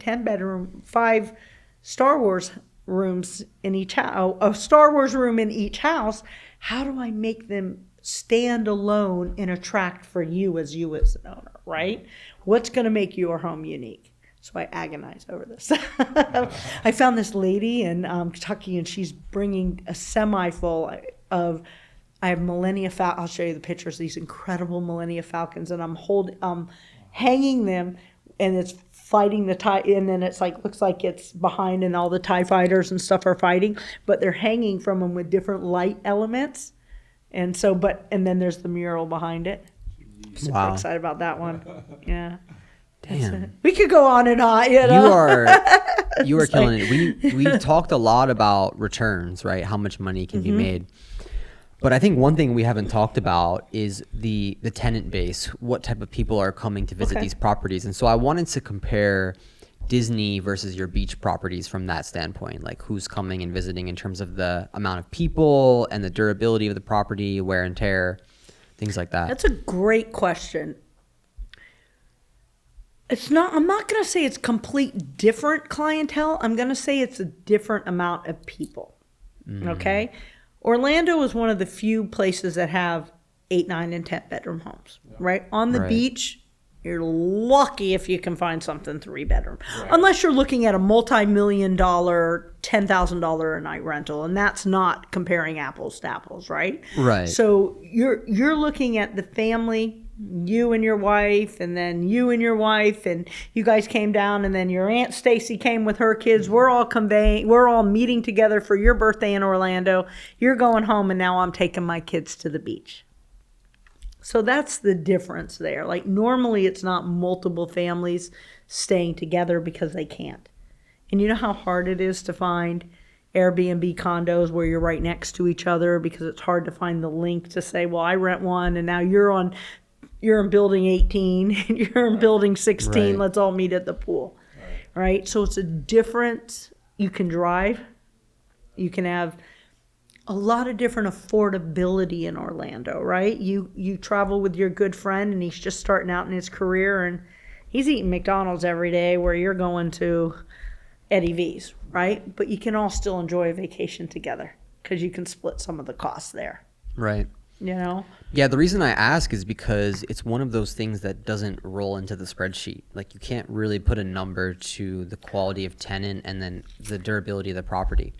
Star Wars rooms in each house, a Star Wars room in each house. How do I make them stand alone and attract for you as an owner, right? What's going to make your home unique? So I agonize over this. I found this lady in Kentucky, and she's bringing a semi full of, I have Millennia Falcons. I'll show you the pictures, these incredible Millennia Falcons, and I'm hanging them, and it's fighting the TIE, and then it's like, looks like it's behind, and all the TIE fighters and stuff are fighting, but they're hanging from them with different light elements. And so, and then there's the mural behind it. Super excited about that one. Yeah. Damn. We could go on and on, You are killing it. We've talked a lot about returns, right? How much money can be made. But I think one thing we haven't talked about is the tenant base. What type of people are coming to visit these properties? And so I wanted to compare Disney versus your beach properties from that standpoint, like who's coming and visiting in terms of the amount of people and the durability of the property, wear and tear, things like that. That's a great question. I'm not going to say it's complete different clientele. I'm going to say it's a different amount of people. Okay? Orlando is one of the few places that have 8, 9, and 10 bedroom homes, right? On the beach, you're lucky if you can find something 3 bedroom, unless you're looking at a multi-million-dollar, $10,000 a night rental, and that's not comparing apples to apples, right? Right. So you're looking at the family, you and your wife, and then you and your wife, and you guys came down, and then your Aunt Stacy came with her kids. We're all meeting together for your birthday in Orlando. You're going home, and now I'm taking my kids to the beach. So that's the difference there. Like, normally it's not multiple families staying together because they can't. And you know how hard it is to find Airbnb condos where you're right next to each other, because it's hard to find the link to say, well, I rent one, and now you're in building 18 and you're in building 16. Right. Let's all meet at the pool. Right? So it's a different, you can drive, you can have a lot of different affordability in Orlando, right? You travel with your good friend, and he's just starting out in his career, and he's eating McDonald's every day where you're going to Eddie V's, right? But you can all still enjoy a vacation together because you can split some of the costs there. Right. Yeah, the reason I ask is because it's one of those things that doesn't roll into the spreadsheet. Like, you can't really put a number to the quality of tenant and then the durability of the property.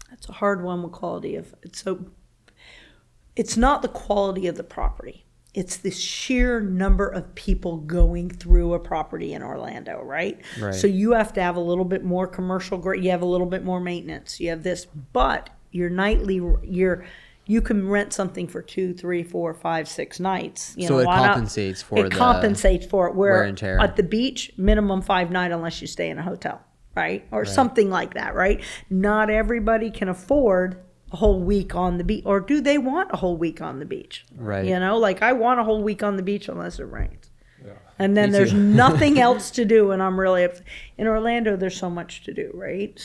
That's a hard one with quality of it. So it's not the quality of the property. It's the sheer number of people going through a property in Orlando, right? So you have to have a little bit more commercial, you have a little bit more maintenance, you have this, but your nightly, you can rent something for 2, 3, 4, 5, 6 nights. So it compensates for it compensates for it. Where wear and tear. At the beach, minimum 5 nights unless you stay in a hotel, right? Or something like that, right? Not everybody can afford a whole week on the beach, or do they want a whole week on the beach? Right. Like, I want a whole week on the beach unless it rains. And then Me there's too. nothing else to do, and I'm really in Orlando. There's so much to do, right?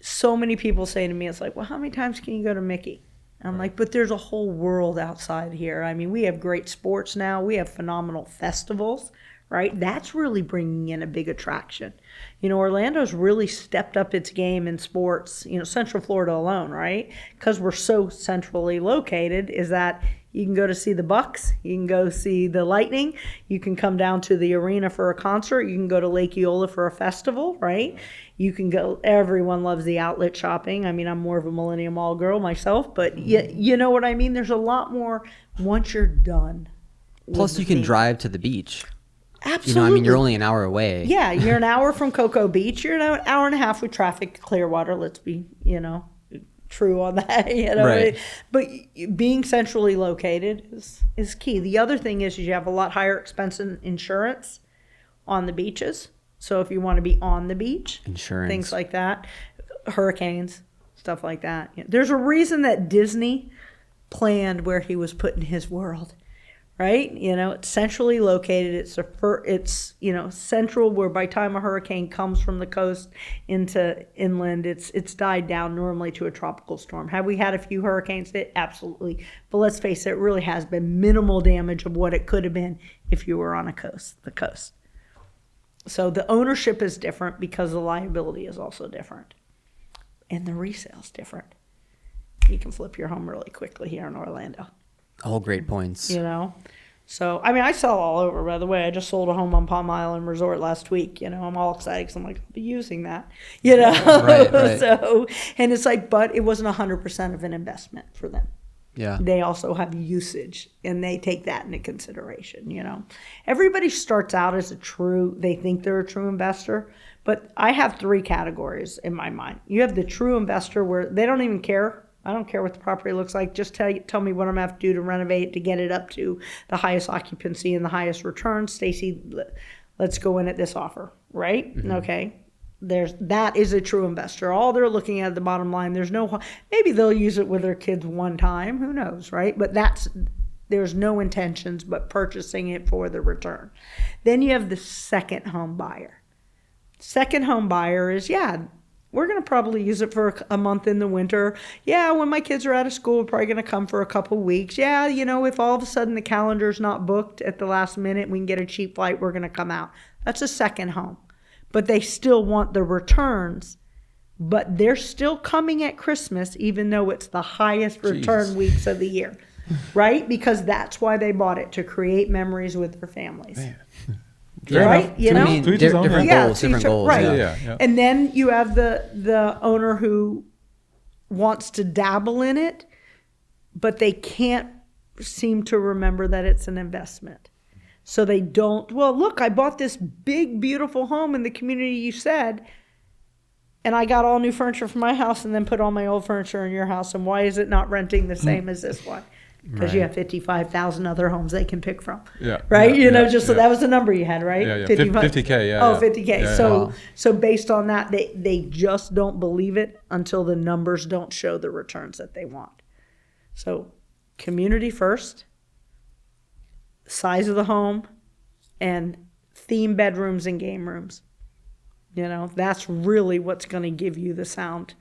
So many people say to me, it's like, well, how many times can you go to Mickey? And I'm like, but there's a whole world outside here. I mean, we have great sports now. We have phenomenal festivals, right? That's really bringing in a big attraction. You know, Orlando's really stepped up its game in sports, you know, Central Florida alone, right? Because we're so centrally located, is that you can go to see the Bucks, you can go see the Lightning, you can come down to the arena for a concert, you can go to Lake Eola for a festival, right? You can go, everyone loves the outlet shopping. I mean, I'm more of a Millennium Mall girl myself, but you know what I mean? There's a lot more once you're done. Plus, you can drive to the beach. Absolutely. You know, I mean, you're only an hour away. Yeah, you're an hour from Cocoa Beach. You're an hour and a half with traffic to Clearwater. Let's be, you know, true on that. You know, Right. But being centrally located is key. The other thing is you have a lot higher expense in insurance on the beaches. So if you want to be on the beach, Insurance. things like that, hurricanes, stuff like that. You know, there's a reason that Disney planned where he was putting his world. Right, you know, it's centrally located. It's you know, central, where by the time a hurricane comes from the coast into inland, it's died down normally to a tropical storm. Have we had a few hurricanes hit? Absolutely, but let's face it, it really has been minimal damage of what it could have been if you were on the coast. So the ownership is different because the liability is also different, and the resale's different. You can flip your home really quickly here in Orlando. All great points. You know, so I mean, I sell all over. By the way, I just sold a home on Palm Island Resort last week. You know, I'm all excited because I'm like, I'll be using that. You know, Right. So, and it's like, but it wasn't 100% of an investment for them. Yeah. They also have usage, and they take that into consideration. You know, everybody starts out as they think they're a true investor, but I have 3 categories in my mind. You have the true investor where they don't even care. I don't care what the property looks like. Just tell me what I'm going to have to do to renovate to get it up to the highest occupancy and the highest return. Stacy, let's go in at this offer, right? Mm-hmm. Okay. That is a true investor. All they're looking at the bottom line. Maybe they'll use it with their kids one time. Who knows, right? But there's no intentions but purchasing it for the return. Then you have the second home buyer. Second home buyer is, we're going to probably use it for a month in the winter. Yeah, when my kids are out of school, we're probably going to come for a couple weeks. Yeah, you know, if all of a sudden the calendar's not booked at the last minute, we can get a cheap flight, we're going to come out. That's a second home. But they still want the returns, but they're still coming at Christmas, even though it's the highest return weeks of the year, right? Because that's why they bought it, to create memories with their families. Man. Right? You know? I mean, To each his own. different Yeah, goals, to each different her- goals. right. Yeah. And then you have the owner who wants to dabble in it, but they can't seem to remember that it's an investment. So they don't, well, look, I bought this big, beautiful home in the community you said, and I got all new furniture for my house and then put all my old furniture in your house. And why is it not renting the same as this one? Because you have 55,000 other homes they can pick from. Yeah. Right? Yeah, So that was the number you had, right? Yeah. 55 50K, yeah. Oh, yeah. 50K. Yeah, So Wow. so based on that, they just don't believe it until the numbers don't show the returns that they want. So community first, size of the home, and theme bedrooms and game rooms. You know, that's really what's going to give you the sound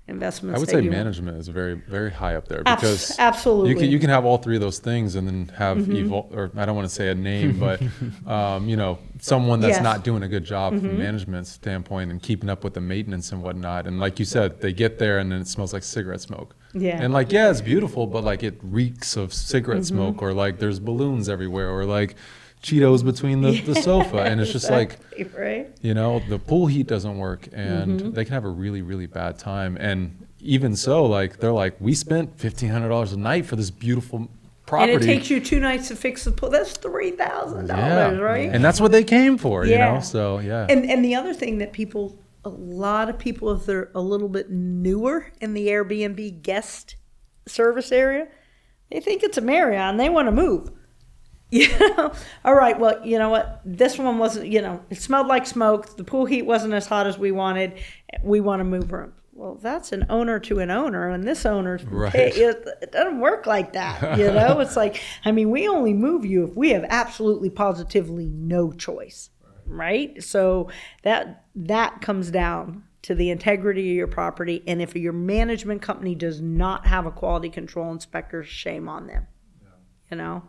investments. I would that say you want. management is very, very high up there, because Absolutely. you can have all 3 of those things and then have or I don't want to say a name, but you know, someone that's Yes. not doing a good job from a management standpoint and keeping up with the maintenance and whatnot. And like you said, they get there and then it smells like cigarette smoke. Yeah. And like, yeah, it's beautiful, but like it reeks of cigarette smoke, or like there's balloons everywhere, or like Cheetos between the sofa, and it's just like, right? you know, the pool heat doesn't work, and they can have a really, really bad time. And even so, like, they're like, we spent $1,500 a night for this beautiful property. And it takes you 2 nights to fix the pool. That's $3,000, right? And that's what they came for, you Yeah. know? So, yeah. And the other thing that a lot of people, if they're a little bit newer in the Airbnb guest service area, they think it's a Marriott and they want to move. You know, all right, well, you know what? This one wasn't, you know, it smelled like smoke. The pool heat wasn't as hot as we wanted. We want to move rooms. Well, that's an owner to an owner, and this owner's Right. it doesn't work like that. You know, it's like, I mean, we only move you if we have absolutely positively no choice, right? So that comes down to the integrity of your property, and if your management company does not have a quality control inspector, shame on them. You know,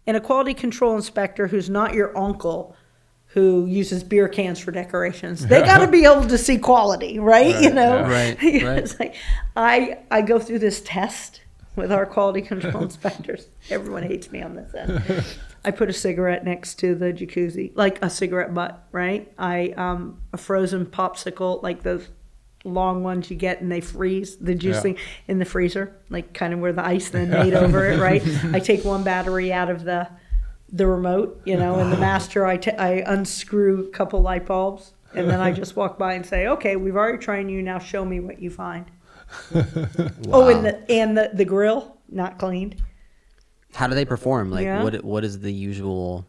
and a quality control inspector who's not your uncle who uses beer cans for decorations. They got to be able to see quality, right? You know, Right, It's like I go through this test with our quality control inspectors. Everyone hates me on this end. I put a cigarette next to the jacuzzi, like a cigarette butt, right? A frozen popsicle, like those long ones you get and they freeze the juice thing in the freezer, like kind of where the ice then made over it, right? I take one battery out of the remote, you know, and the master, I unscrew a couple light bulbs, and then I just walk by and say, okay, we've already trained you, now show me what you find. Wow. Oh, and the grill, not cleaned. How do they perform? Like, Yeah. what is the usual?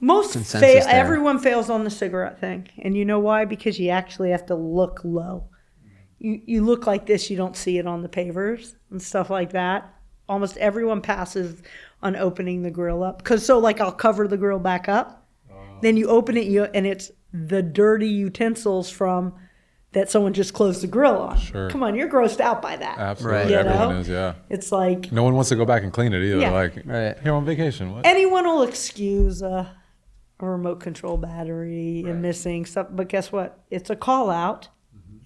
Most Consensus there. everyone fails on the cigarette thing, and you know why? Because you actually have to look low. You look like this, you don't see it on the pavers and stuff like that. Almost everyone passes on opening the grill up, because like I'll cover the grill back up, then you open it, and it's the dirty utensils from that someone just closed the grill on. Sure. Come on, you're grossed out by that. Absolutely. Right. You Everyone know? is, yeah. It's like No one wants to go back and clean it either. Yeah. Like, Right. here on vacation. What? anyone will excuse a remote control battery and missing stuff, but guess what? It's a call out,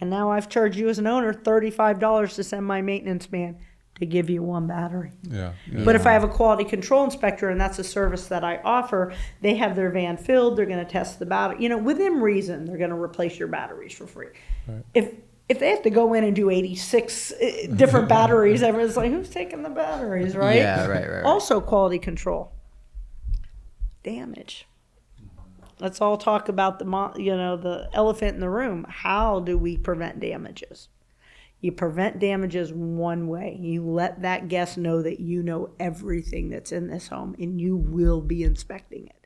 and now I've charged you as an owner $35 to send my maintenance man to give you one battery. Yeah. But if I have a quality control inspector, and that's a service that I offer, they have their van filled, they're going to test the battery. You know, within reason, they're going to replace your batteries for free. Right. If they have to go in and do 86 different batteries, everyone's like, who's taking the batteries, right? Yeah, right. Also, quality control. Damage. Let's all talk about the elephant in the room. How do we prevent damages? You prevent damages one way. You let that guest know that you know everything that's in this home, and you will be inspecting it.